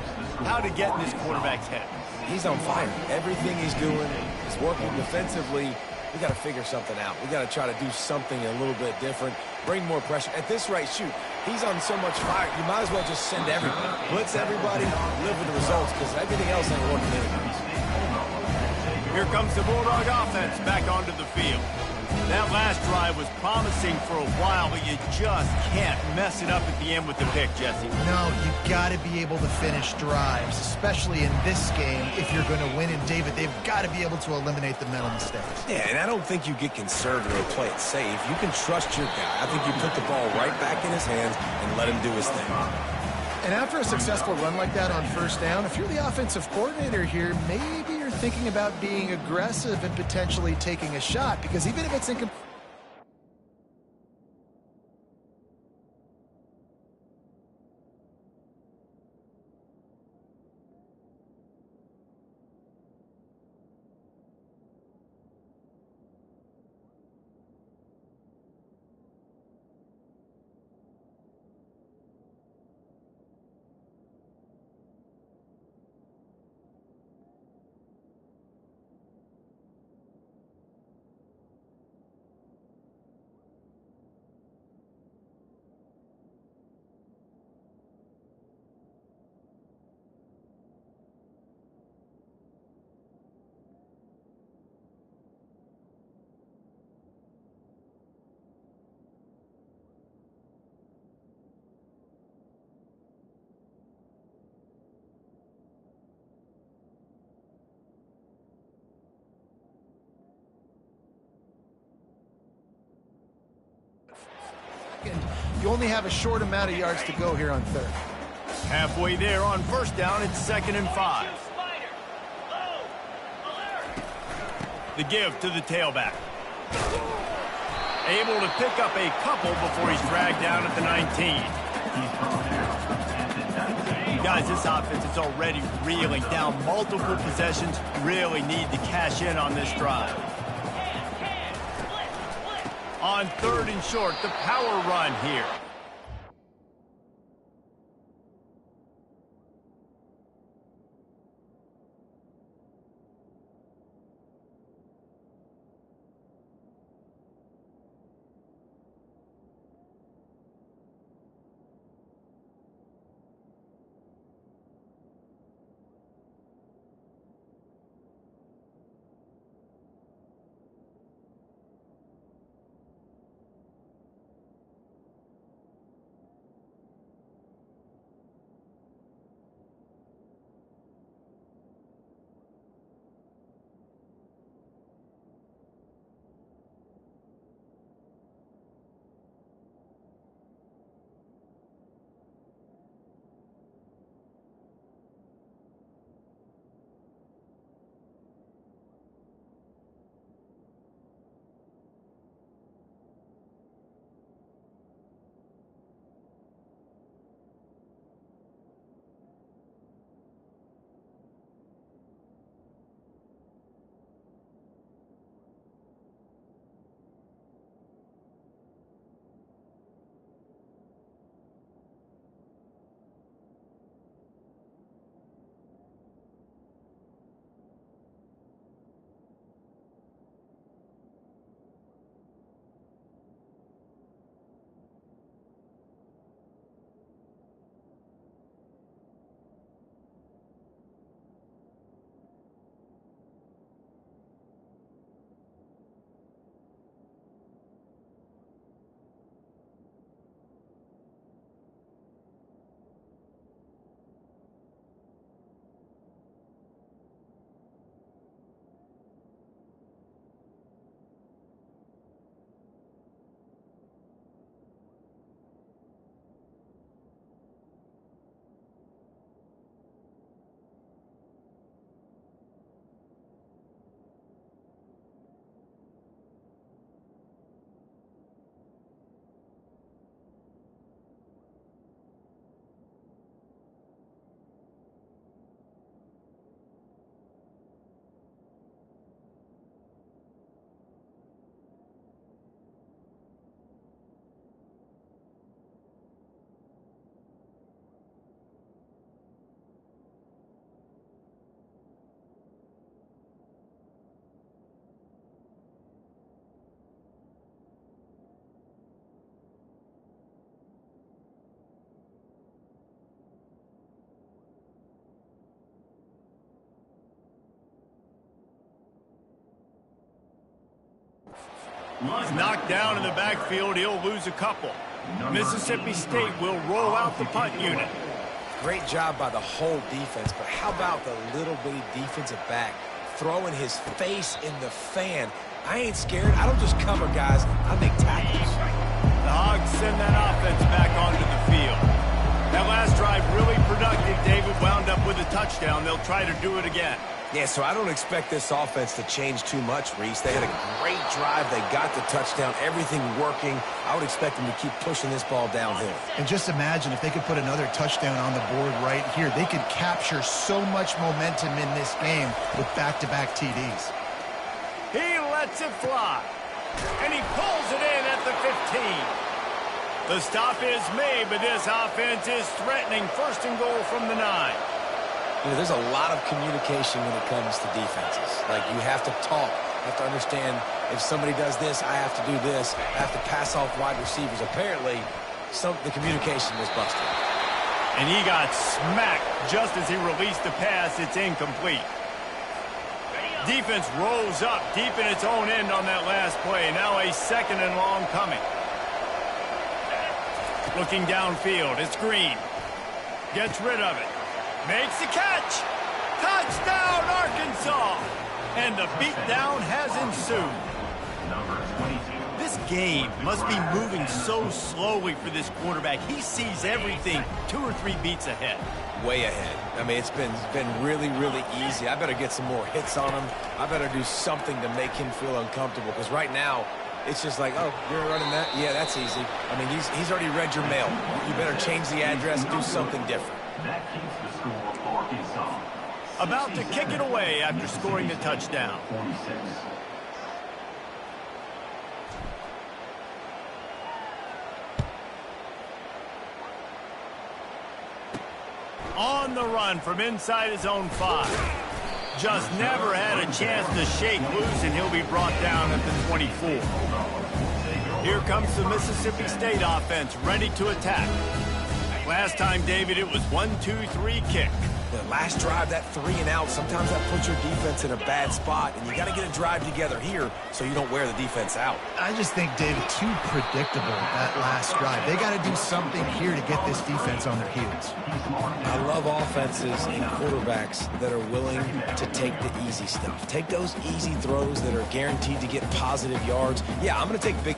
how to get in this quarterback's head. He's on fire. Everything he's doing is working defensively. We got to figure something out. We got to try to do something a little bit different. Bring more pressure. At this rate, shoot, he's on so much fire. You might as well just send everybody. Blitz everybody, live with the results, because everything else ain't working anyways. Here comes the Bulldog offense back onto the field. That last drive was promising for a while, but you just can't mess it up at the end with the pick, Jesse. No, you got to be able to finish drives, especially in this game if you're going to win. And, David, they've got to be able to eliminate the mental mistakes. Yeah, and I don't think you get conservative or play it safe. You can trust your guy. I think you put the ball right back in his hands and let him do his thing. And after a successful run like that on first down, if you're the offensive coordinator here, maybe you're thinking about being aggressive and potentially taking a shot, because even if it's incomplete. You only have a short amount of yards to go here on third. Halfway there on first down, it's 2nd and 5. The give to the tailback. Able to pick up a couple before he's dragged down at the 19. Guys, this offense is already reeling down multiple possessions. Really need to cash in on this drive. On 3rd and short, the power run here. He's knocked down in the backfield. He'll lose a couple. Mississippi State will roll out the punt unit. Great job by the whole defense, but how about the little bitty defensive back throwing his face in the fan? I ain't scared. I don't just cover guys. I make tackles. The Hogs send that offense back onto the field. That last drive really productive. David wound up with a touchdown. They'll try to do it again. Yeah, so I don't expect this offense to change too much, Reese. They had a great drive. They got the touchdown. Everything working. I would expect them to keep pushing this ball downhill. And just imagine if they could put another touchdown on the board right here. They could capture so much momentum in this game with back-to-back TDs. He lets it fly. And he pulls it in at the 15. The stop is made, but this offense is threatening 1st and goal from the 9. You know, there's a lot of communication when it comes to defenses. Like, you have to talk. You have to understand if somebody does this, I have to do this. I have to pass off wide receivers. Apparently, the communication was busted. And he got smacked just as he released the pass. It's incomplete. Defense rolls up deep in its own end on that last play. Now a 2nd and long coming. Looking downfield, it's Green. Gets rid of it. Makes the catch. Touchdown, Arkansas. And the beatdown has ensued. This This game must be moving so slowly for this quarterback. He sees everything 2 or 3 beats ahead. Way ahead. I mean, it's been really, really easy. I better get some more hits on him. I better do something to make him feel uncomfortable, because right now, it's just like, oh, you're running that? Yeah, that's easy. I mean, he's already read your mail. You better change the address and do something different. That keeps the score Arkansas. About to kick it away after scoring the touchdown. 46. On the run from inside his own 5. Just never had a chance to shake loose, and he'll be brought down at the 24. Here comes the Mississippi State offense, ready to attack. Last time, David, it was 1-2-3 kick. The last drive, that 3 and out, sometimes that puts your defense in a bad spot, and you got to get a drive together here so you don't wear the defense out. I just think, David, too predictable, that last drive. They got to do something here to get this defense on their heels. I love offenses and quarterbacks that are willing to take the easy stuff. Take those easy throws that are guaranteed to get positive yards. Yeah, I'm going to take big...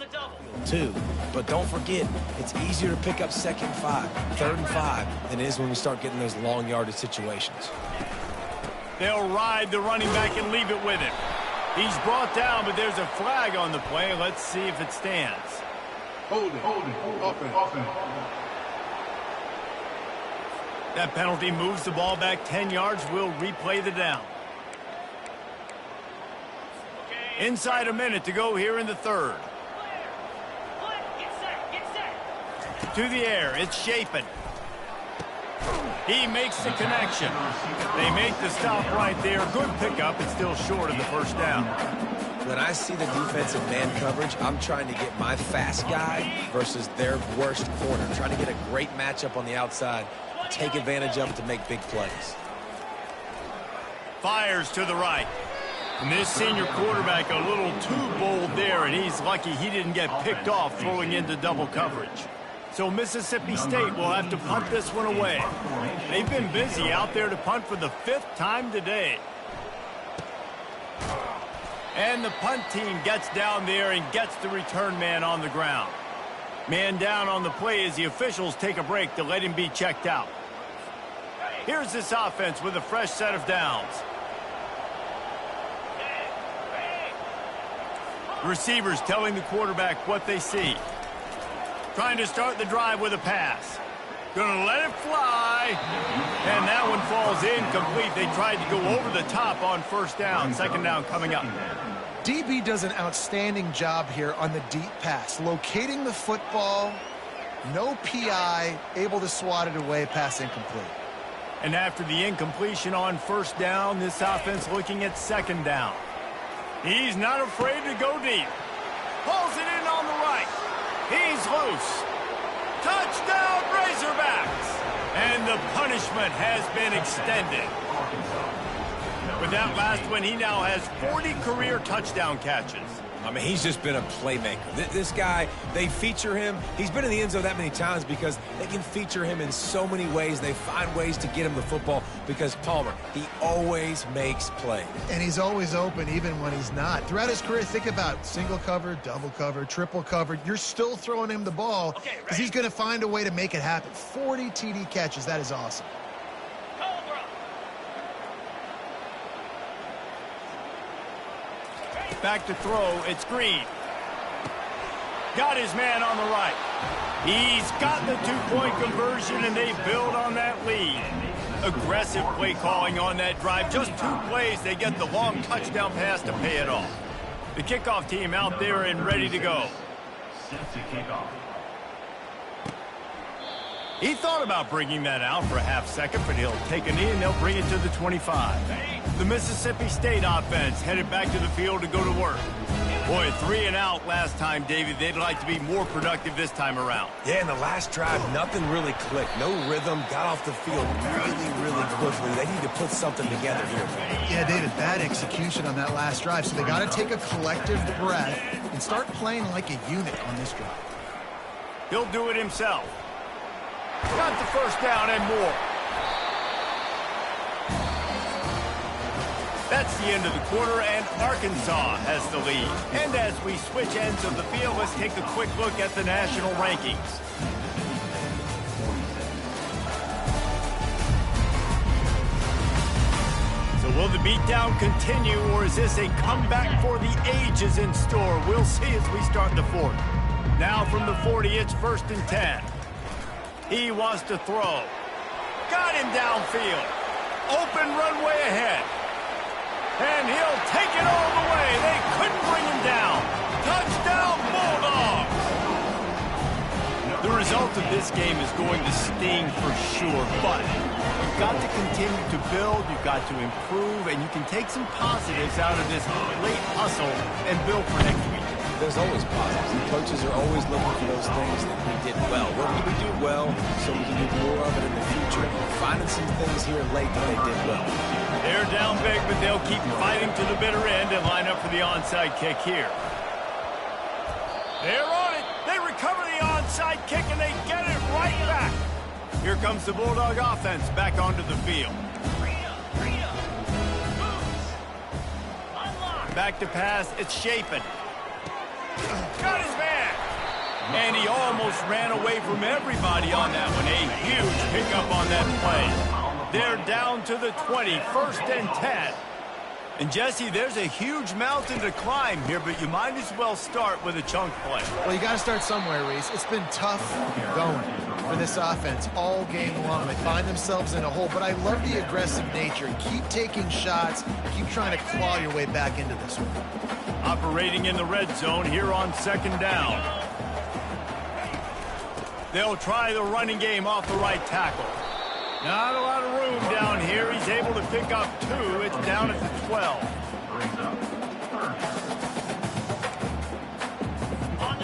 the double. Too. But don't forget, it's easier to pick up 2nd and 5, 3rd and 5 than it is when we start getting those long yardage situations. They'll ride the running back and leave it with him. He's brought down, but there's a flag on the play. Let's see if it stands. Holding, offense. That penalty moves the ball back 10 yards. We'll replay the down. Inside a minute to go here in the 3rd. Get set. To the air, it's Shapen. He makes the connection. They make the stop right there. Good pickup. It's still short of the 1st down. When I see the defensive man coverage, I'm trying to get my fast guy versus their worst corner. Trying to get a great matchup on the outside, take advantage of it to make big plays. Fires to the right. And this senior quarterback a little too bold there, and he's lucky he didn't get picked off throwing into double coverage. So Mississippi State will have to punt this one away. They've been busy out there to punt for the 5th time today. And the punt team gets down there and gets the return man on the ground. Man down on the play as the officials take a break to let him be checked out. Here's this offense with a fresh set of downs. Receivers telling the quarterback what they see. Trying to start the drive with a pass. Gonna let it fly. And that one falls incomplete. They tried to go over the top on 1st down. 2nd down coming up. DB does an outstanding job here on the deep pass. Locating the football, no PI, able to swat it away, pass incomplete. And after the incompletion on 1st down, this offense looking at 2nd down. He's not afraid to go deep. Pulls it in on the right. He's loose. Touchdown, Razorbacks! And the punishment has been extended. With that last one, he now has 40 career touchdown catches. I mean, he's just been a playmaker. This guy, they feature him. He's been in the end zone that many times because they can feature him in so many ways. They find ways to get him the football because Palmer, he always makes plays. And he's always open even when he's not. Throughout his career, think about single cover, double cover, triple cover. You're still throwing him the ball because he's going to find a way to make it happen. 40 TD catches. That is awesome. Back to throw, it's Green. Got his man on the right. He's got the 2-point conversion, and they build on that lead. Aggressive play calling on that drive. Just 2 plays, they get the long touchdown pass to pay it off. The kickoff team out there and ready to go. Set to kick off. He thought about bringing that out for a half-second, but he'll take a knee and they'll bring it to the 25. The Mississippi State offense headed back to the field to go to work. Boy, 3 and out last time, David. They'd like to be more productive this time around. Yeah, in the last drive, nothing really clicked. No rhythm, got off the field really quickly. They need to put something together here. Yeah, David, bad execution on that last drive. So they got to take a collective breath and start playing like a unit on this drive. He'll do it himself. Got the 1st down and more. That's the end of the quarter, and Arkansas has the lead. And as we switch ends of the field, let's take a quick look at the national rankings. So will the beatdown continue, or is this a comeback for the ages in store? We'll see as we start the 4th. Now from the 40, it's 1st and 10. He wants to throw. Got him downfield. Open runway ahead. And he'll take it all the way. They couldn't bring him down. Touchdown, Bulldogs! The result of this game is going to sting for sure, but you've got to continue to build, you've got to improve, and you can take some positives out of this late hustle and build for next week. There's always positives. The coaches are always looking for those things that we did well. What did we do well so we can do more of it in the future? Finding some things here late that they did well. They're down big, but they'll keep fighting to the bitter end and line up for the onside kick here. They're on it. They recover the onside kick, and they get it right back. Here comes the Bulldog offense back onto the field. Back to pass. It's Shapen. Got his man. And he almost ran away from everybody on that one. A huge pickup on that play. They're down to the 20, 1st and 10. And, Jesse, there's a huge mountain to climb here, but you might as well start with a chunk play. Well, you got to start somewhere, Reese. It's been tough going for this offense all game long. They find themselves in a hole, but I love the aggressive nature. Keep taking shots. Keep trying to claw your way back into this one. Operating in the red zone here on 2nd down. They'll try the running game off the right tackle. Not a lot of room down here. He's able to pick up 2. It's down at the 12.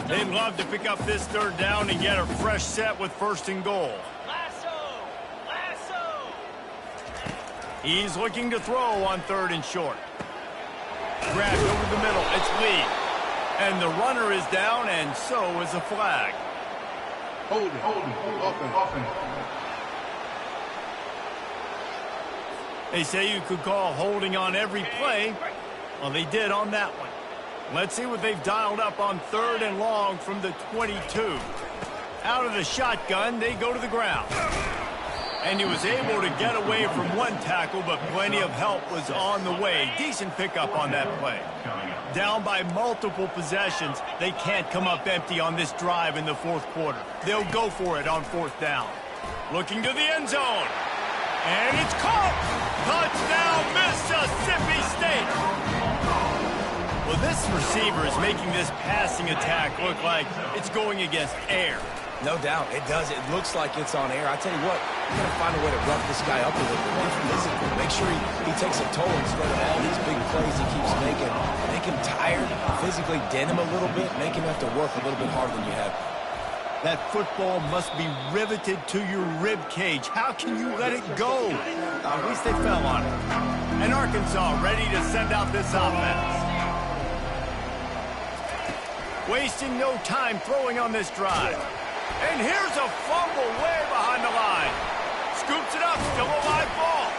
They'd love to pick up this 3rd down and get a fresh set with 1st and goal. Lasso! He's looking to throw on 3rd and short. Grabbed over the middle. It's Lee. And the runner is down, and so is a flag. Hold it. Offense. They say you could call holding on every play. Well, they did on that one. Let's see what they've dialed up on 3rd and long from the 22. Out of the shotgun, they go to the ground. And he was able to get away from one tackle, but plenty of help was on the way. Decent pickup on that play. Down by multiple possessions, they can't come up empty on this drive in the 4th quarter. They'll go for it on 4th down. Looking to the end zone. And it's caught! Touchdown, Mississippi State! Well, this receiver is making this passing attack look like it's going against air. No doubt, it does. It looks like it's on air. I tell you what, you got to find a way to rough this guy up a little bit. Be physical. Make sure he takes a toll instead of all these big plays he keeps making. Make him tired, physically dent him a little bit, make him have to work a little bit harder than you have. That football must be riveted to your rib cage. How can you let it go? At least they fell on it. And Arkansas ready to send out this offense. Wasting no time throwing on this drive. And here's a fumble way behind the line. Scoops it up, still a live ball.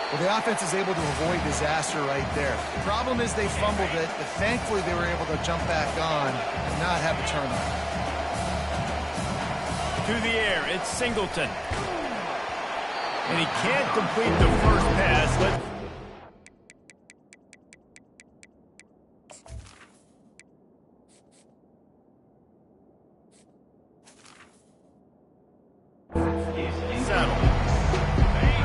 Well, the offense is able to avoid disaster right there. The problem is they fumbled it, but thankfully they were able to jump back on and not have a turnover. To the air, it's Singleton. And he can't complete the first pass.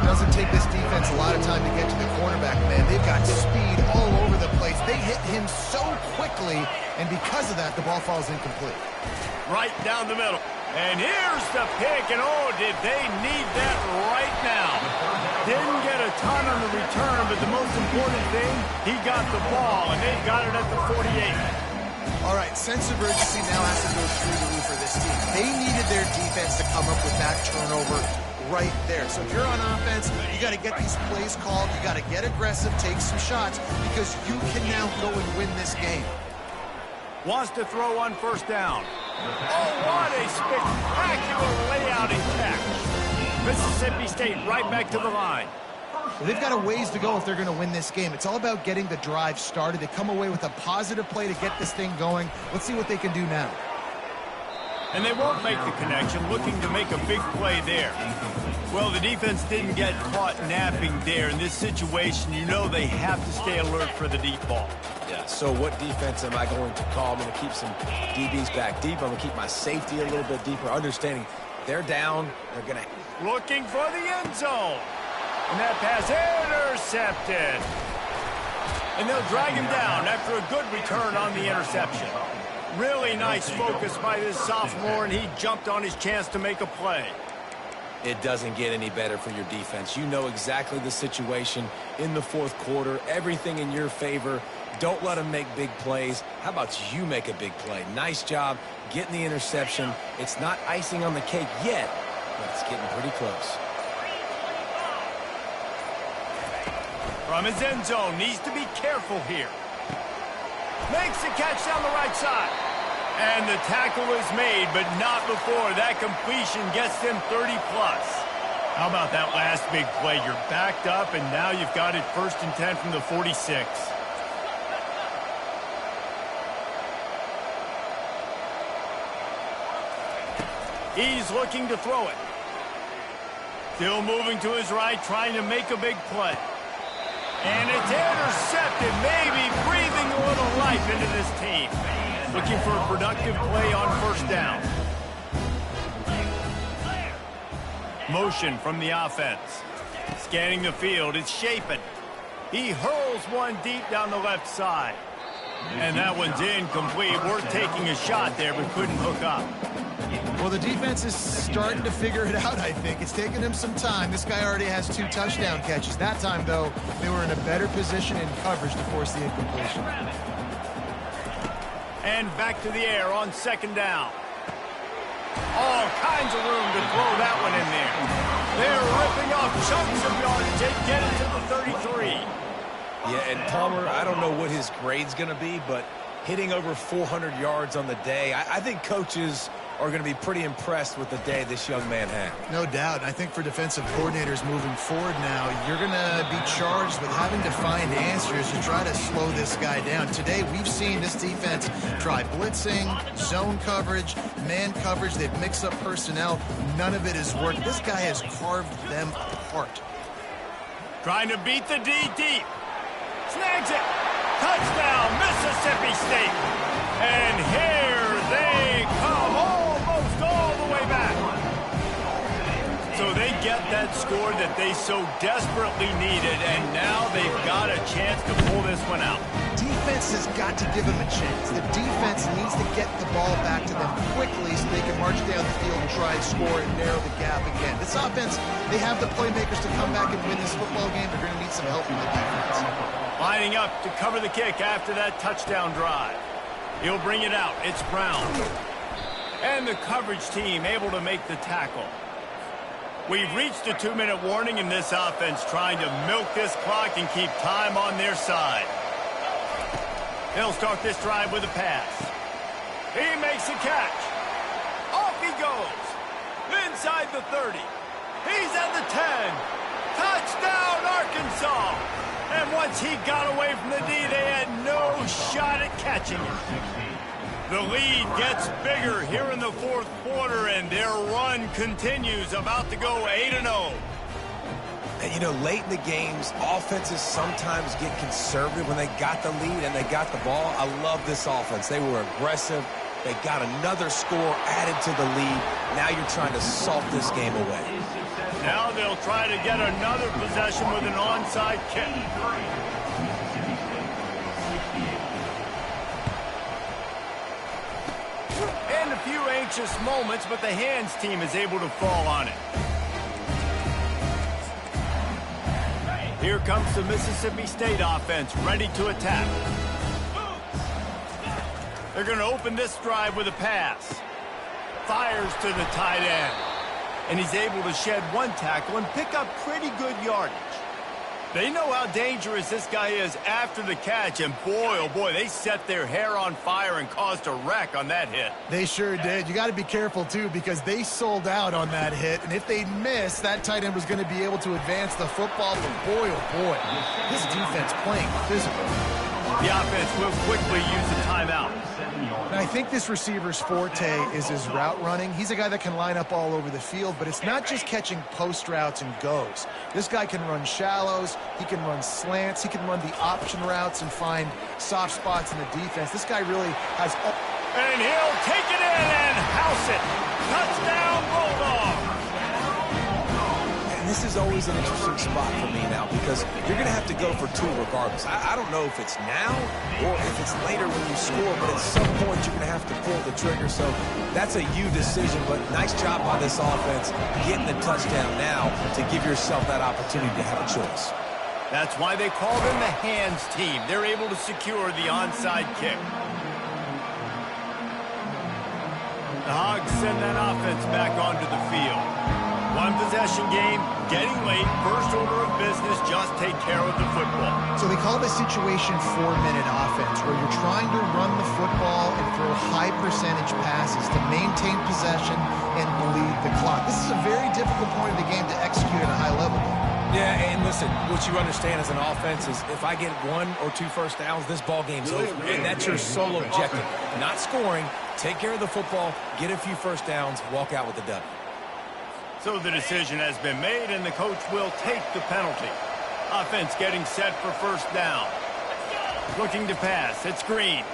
Doesn't take this defense a lot of time to get to the cornerback, man. They've got speed all over the place. They hit him so quickly, and because of that, the ball falls incomplete. Right down the middle. And here's the pick, and oh, did they need that right now. Didn't get a ton on the return, but the most important thing, he got the ball, and they got it at the 48. All right, sense of urgency now has to go through the roof for this team. They needed their defense to come up with that turnover right there. So if you're on offense, you got to get these plays called. You got to get aggressive, take some shots, because you can now go and win this game. Wants to throw on 1st down. Oh, what a spectacular layout and catch. Mississippi State right back to the line. They've got a ways to go if they're going to win this game. It's all about getting the drive started. They come away with a positive play to get this thing going. Let's see what they can do now. And they won't make the connection, looking to make a big play there. Well, the defense didn't get caught napping there. In this situation, you know they have to stay alert for the deep ball. Yeah, so what defense am I going to call? I'm going to keep some DBs back deep. I'm going to keep my safety a little bit deeper, understanding they're down. They're going to... Looking for the end zone. And that pass intercepted. And they'll drag him down after a good return on the interception. Really nice focus by this sophomore, and he jumped on his chance to make a play. It doesn't get any better for your defense. You know exactly the situation in the 4th quarter. Everything in your favor. Don't let them make big plays. How about you make a big play? Nice job getting the interception. It's not icing on the cake yet, but it's getting pretty close. From his end zone, needs to be careful here. Makes the catch down the right side. And the tackle is made, but not before that completion gets them 30+. How about that last big play? You're backed up, and now you've got it 1st and 10 from the 46. He's looking to throw it. Still moving to his right, trying to make a big play. And it's intercepted, maybe breathing a little life into this team. Looking for a productive play on first down. Motion from the offense. Scanning the field, it's Shapen. He hurls one deep down the left side. And that one's incomplete. Worth taking a shot there, but couldn't hook up. Well, the defense is starting to figure it out, I think. It's taken him some time. This guy already has 2 touchdown catches. That time, though, they were in a better position in coverage to force the incompletion. And back to the air on second down. All kinds of room to throw that one in there. They're ripping off chunks of yardage. They get it to the 33. Yeah, and Palmer, I don't know what his grade's going to be, but hitting over 400 yards on the day, I think coaches are going to be pretty impressed with the day this young man had. No doubt. I think for defensive coordinators moving forward now, you're going to be charged with having to find answers to try to slow this guy down. Today, we've seen this defense try blitzing, zone coverage, man coverage. They've mixed up personnel. None of it has worked. This guy has carved them apart. Trying to beat the D deep. Snags it. Touchdown, Mississippi State. And here they come, almost all the way back. So they get that score that they so desperately needed, and now they've got a chance to pull this one out. Defense has got to give them a chance. The defense needs to get the ball back to them quickly so they can march down the field and try and score and narrow the gap again. This offense, they have the playmakers to come back and win this football game. They're going to need some help from the defense. Lining up to cover the kick after that touchdown drive. He'll bring it out. It's Brown. And the coverage team able to make the tackle. We've reached a 2-minute warning in this offense, trying to milk this clock and keep time on their side. They'll start this drive with a pass. He makes a catch. Off he goes. Inside the 30. He's at the 10. Touchdown, Arkansas. And once he got away from the D, they had no shot at catching him. The lead gets bigger here in the fourth quarter, and their run continues, about to go 8-0. And, you know, late in the games, offenses sometimes get conservative when they got the lead and they got the ball. I love this offense. They were aggressive. They got another score added to the lead. Now you're trying to salt this game away. Now they'll try to get another possession with an onside kick. And a few anxious moments, but the hands team is able to fall on it. Here comes the Mississippi State offense, ready to attack. They're going to open this drive with a pass. Fires to the tight end. And he's able to shed one tackle and pick up pretty good yardage. They know how dangerous this guy is after the catch, and boy, oh boy, they set their hair on fire and caused a wreck on that hit. They sure did. You got to be careful, too, because they sold out on that hit, and if they missed, that tight end was going to be able to advance the football, but boy, oh boy, this defense playing physical. The offense will quickly use the timeout. And I think this receiver's forte is his route running. He's a guy that can line up all over the field, but it's not just catching post routes and goes. This guy can run shallows, he can run slants, he can run the option routes and find soft spots in the defense. This guy really has... And he'll take it in and house it. Touchdown, Bulldog. And this is always an interesting spot for me now because you're going to have to go for 2 regardless. I don't know if it's now or if it's later when you score, but at some point you're going to have to pull the trigger. So that's a you decision, but nice job by this offense getting the touchdown now to give yourself that opportunity to have a choice. That's why they call them the hands team. They're able to secure the onside kick. The Hogs send that offense back onto the field. One possession game, getting late, first order of business, just take care of the football. So they call this situation 4-minute offense, where you're trying to run the football and throw high percentage passes to maintain possession and bleed the clock. This is a very difficult point of the game to execute at a high level. Yeah, and listen, what you understand as an offense is if I get 1 or 2 first downs, this ball game's over. And that's your sole objective. Not scoring, Take care of the football, get a few first downs, walk out with the W. So the decision has been made, and the coach will take the penalty. Offense getting set for first down. Looking to pass. It's Green.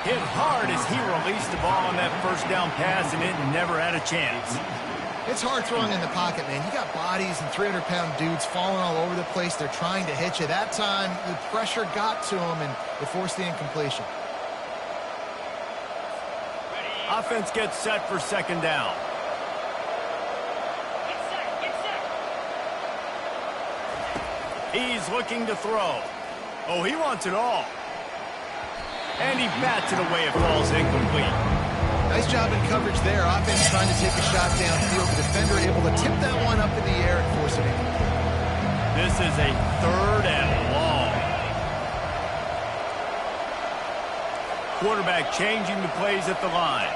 Hit hard as he released the ball on that first down pass, and it never had a chance. It's hard throwing in the pocket, man. You got bodies and 300-pound dudes falling all over the place. They're trying to hit you. That time, the pressure got to them, and it forced the incompletion. Offense gets set for second down. He's looking to throw. Oh, he wants it all. And he bats it away. It falls incomplete. Nice job in coverage there. Offense trying to take a shot downfield. The defender able to tip that one up in the air and force it incomplete. This is a third and long. Quarterback changing the plays at the line.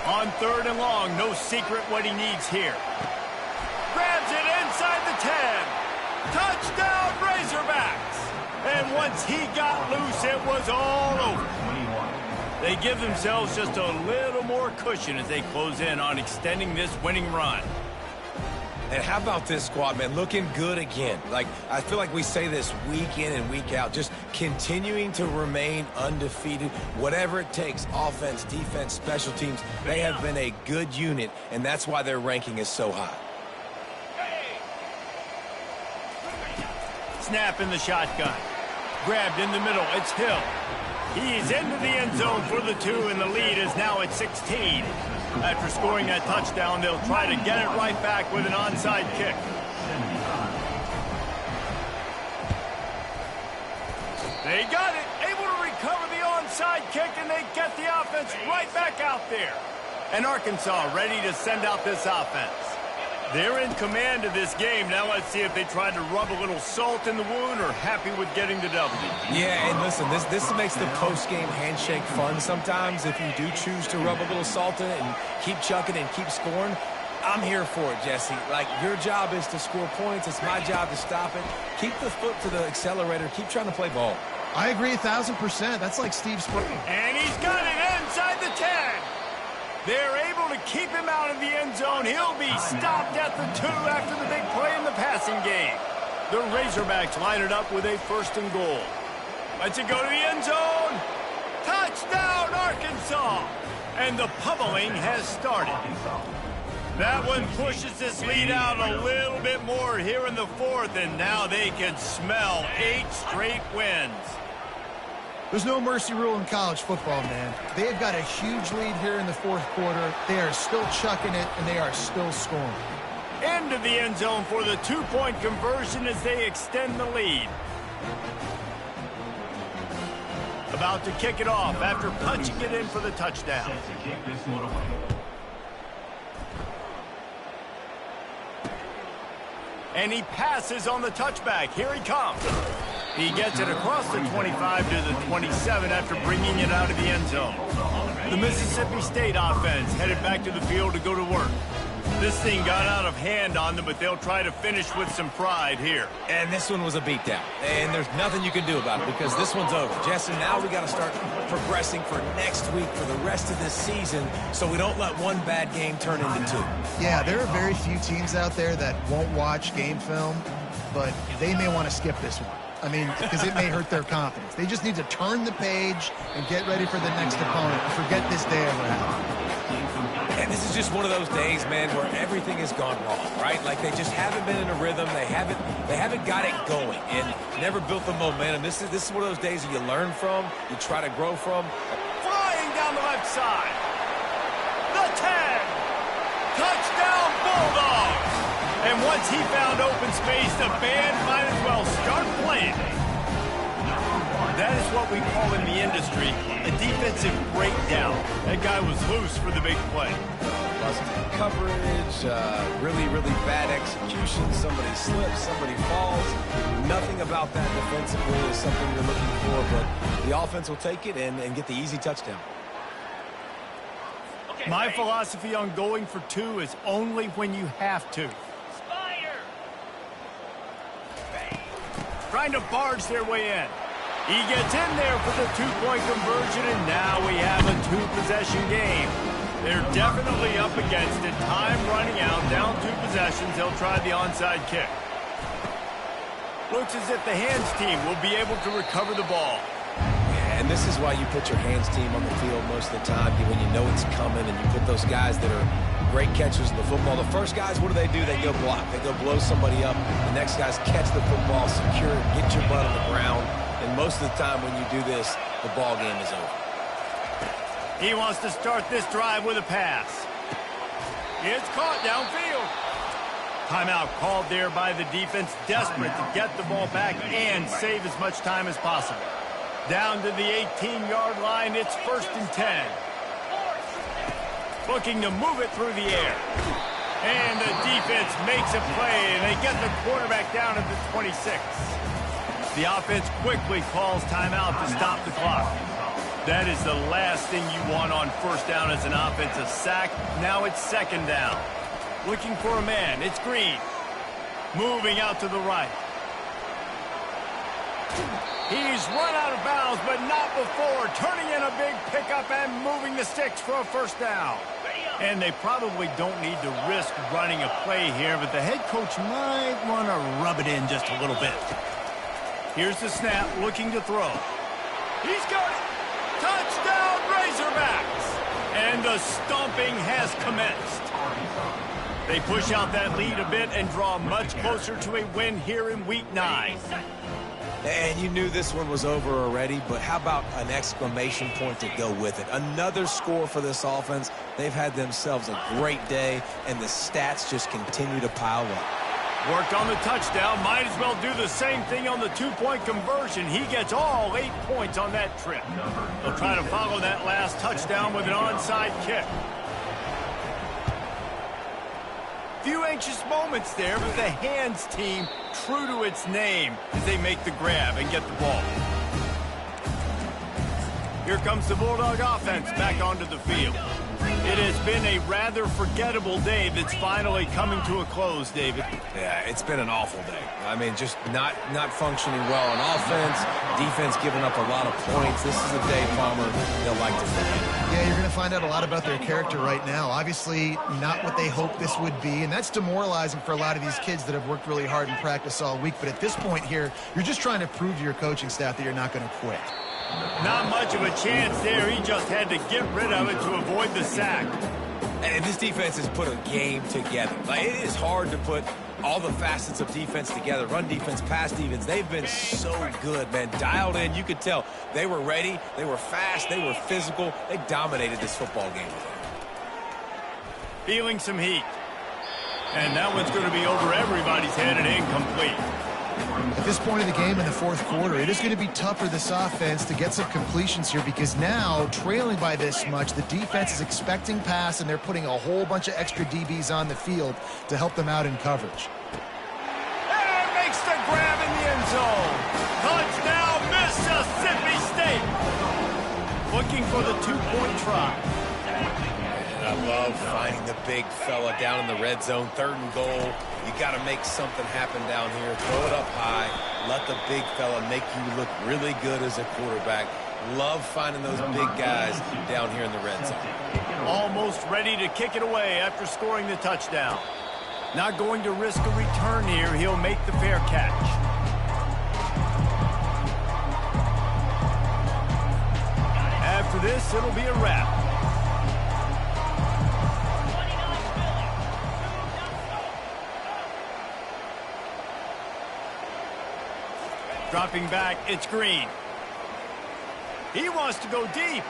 On third and long, no secret what he needs here. Grabs it inside the 10. Touchdown, Razorbacks! And once he got loose, it was all over. They give themselves just a little more cushion as they close in on extending this winning run. And how about this squad, man? Looking good again. Like, I feel like we say this week in and week out, just continuing to remain undefeated. Whatever it takes, offense, defense, special teams, they have been a good unit, and that's why their ranking is so high. Snap in the shotgun. Grabbed in the middle. It's Hill. He's into the end zone for the 2, and the lead is now at 16. After scoring that touchdown, they'll try to get it right back with an onside kick. They got it. Able to recover the onside kick, and they get the offense right back out there. And Arkansas ready to send out this offense. They're in command of this game. Now let's see if they try to rub a little salt in the wound or happy with getting the W. Yeah, and listen, this makes the post-game handshake fun sometimes if you do choose to rub a little salt in it and keep chucking and keep scoring. I'm here for it, Jesse. Like, your job is to score points. It's my job to stop it. Keep the foot to the accelerator. Keep trying to play ball. I agree 1,000%. That's like Steve Spurrier. And he's got it inside the 10. They're able to keep him out of the end zone. He'll be stopped at the 2 after the big play in the passing game. The Razorbacks line it up with a first and goal. Let's it go to the end zone. Touchdown, Arkansas. And the pummeling has started. That one pushes this lead out a little bit more here in the 4th, and now they can smell 8 straight wins. There's no mercy rule in college football, man. They've got a huge lead here in the 4th quarter. They are still chucking it, and they are still scoring. Into the end zone for the 2-point conversion as they extend the lead. About to kick it off after punching it in for the touchdown. And he passes on the touchback. Here he comes. He gets it across the 25 to the 27 after bringing it out of the end zone. The Mississippi State offense headed back to the field to go to work. This thing got out of hand on them, but they'll try to finish with some pride here. And this one was a beatdown. And there's nothing you can do about it because this one's over. Jesse, now we got to start progressing for next week for the rest of this season so we don't let one bad game turn into 2. Yeah, there are very few teams out there that won't watch game film, but they may want to skip this one. I mean, because it may hurt their confidence. They just need to turn the page and get ready for the next opponent. Forget this day ever happened. And this is just one of those days, man, where everything has gone wrong, right? Like they just haven't been in a rhythm. They haven't got it going and never built the momentum. This is one of those days that you learn from, you try to grow from. Flying down the left side. The 10. Touchdown Bulldogs. And once he found open space, the band might as well start playing. That is what we call in the industry a defensive breakdown. That guy was loose for the big play. Busted coverage, really, really bad execution. Somebody slips, somebody falls. Nothing about that defensively is something you're looking for, but the offense will take it and get the easy touchdown. My philosophy on going for 2 is only when you have to. Trying to barge their way in. He gets in there for the two-point conversion, and now we have a two-possession game. They're definitely up against it. Time running out, down 2 possessions. They'll try the onside kick. Looks as if the hands team will be able to recover the ball. Yeah, and this is why you put your hands team on the field most of the time, when you know it's coming, and you put those guys that are great catchers in the football. The first guys, what do? They go block. They go blow somebody up. The next guys catch the football, secure it, get your butt on the ground. And most of the time when you do this, the ball game is over. He wants to start this drive with a pass. It's caught downfield. Timeout called there by the defense, desperate to get the ball back and save as much time as possible. Down to the 18-yard line, it's 1st and 10. Looking to move it through the air. And the defense makes a play, and they get the quarterback down at the 26. The offense quickly calls timeout to stop the clock. That is the last thing you want on 1st down as an offensive sack. Now it's 2nd down. Looking for a man. It's Green. Moving out to the right. He's run out of bounds, but not before. Turning in a big pickup and moving the sticks for a 1st down. And they probably don't need to risk running a play here, but the head coach might want to rub it in just a little bit. Here's the snap, looking to throw. He's got it. Touchdown, Razorbacks! And the stomping has commenced. They push out that lead a bit and draw much closer to a win here in Week 9. And you knew this one was over already, but how about an exclamation point to go with it? Another score for this offense. They've had themselves a great day, and the stats just continue to pile up. Worked on the touchdown. Might as well do the same thing on the two-point conversion. He gets all 8 points on that trip. They'll try to follow that last touchdown with an onside kick. Few anxious moments there, but the hands team true to its name as they make the grab and get the ball. Here comes the Bulldog offense back onto the field. It has been a rather forgettable day that's finally coming to a close, David. Yeah, it's been an awful day. I mean, just not functioning well on offense, defense giving up a lot of points. This is a day, Palmer, they'll like to forget. Yeah, you're going to find out a lot about their character right now. Obviously, not what they hoped this would be, and that's demoralizing for a lot of these kids that have worked really hard in practice all week. But at this point here, you're just trying to prove to your coaching staff that you're not going to quit. Not much of a chance there. He just had to get rid of it to avoid the sack. And this defense has put a game together. Like, it is hard to put all the facets of defense together. Run defense, pass defense. They've been so good, man. Dialed in. You could tell they were ready. They were fast. They were physical. They dominated this football game. Feeling some heat. And that one's going to be over everybody's head and incomplete. At this point of the game in the 4th quarter, it is going to be tough for this offense to get some completions here because now, trailing by this much, the defense is expecting pass, and they're putting a whole bunch of extra DBs on the field to help them out in coverage. And makes the grab in the end zone. Touchdown, Mississippi State. Looking for the 2-point try. I love finding the big fella down in the red zone, 3rd and goal. You got to make something happen down here. Throw it up high. Let the big fella make you look really good as a quarterback. Love finding those big guys down here in the red zone. Almost ready to kick it away after scoring the touchdown. Not going to risk a return here. He'll make the fair catch. After this, it'll be a wrap. Dropping back, it's Green. He wants to go deep.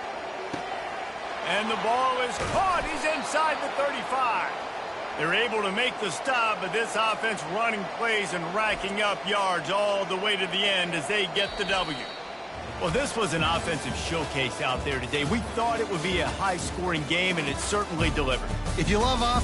And the ball is caught. He's inside the 35. They're able to make the stop, but this offense running plays and racking up yards all the way to the end as they get the W. Well, this was an offensive showcase out there today. We thought it would be a high-scoring game, and it certainly delivered. If you love offense,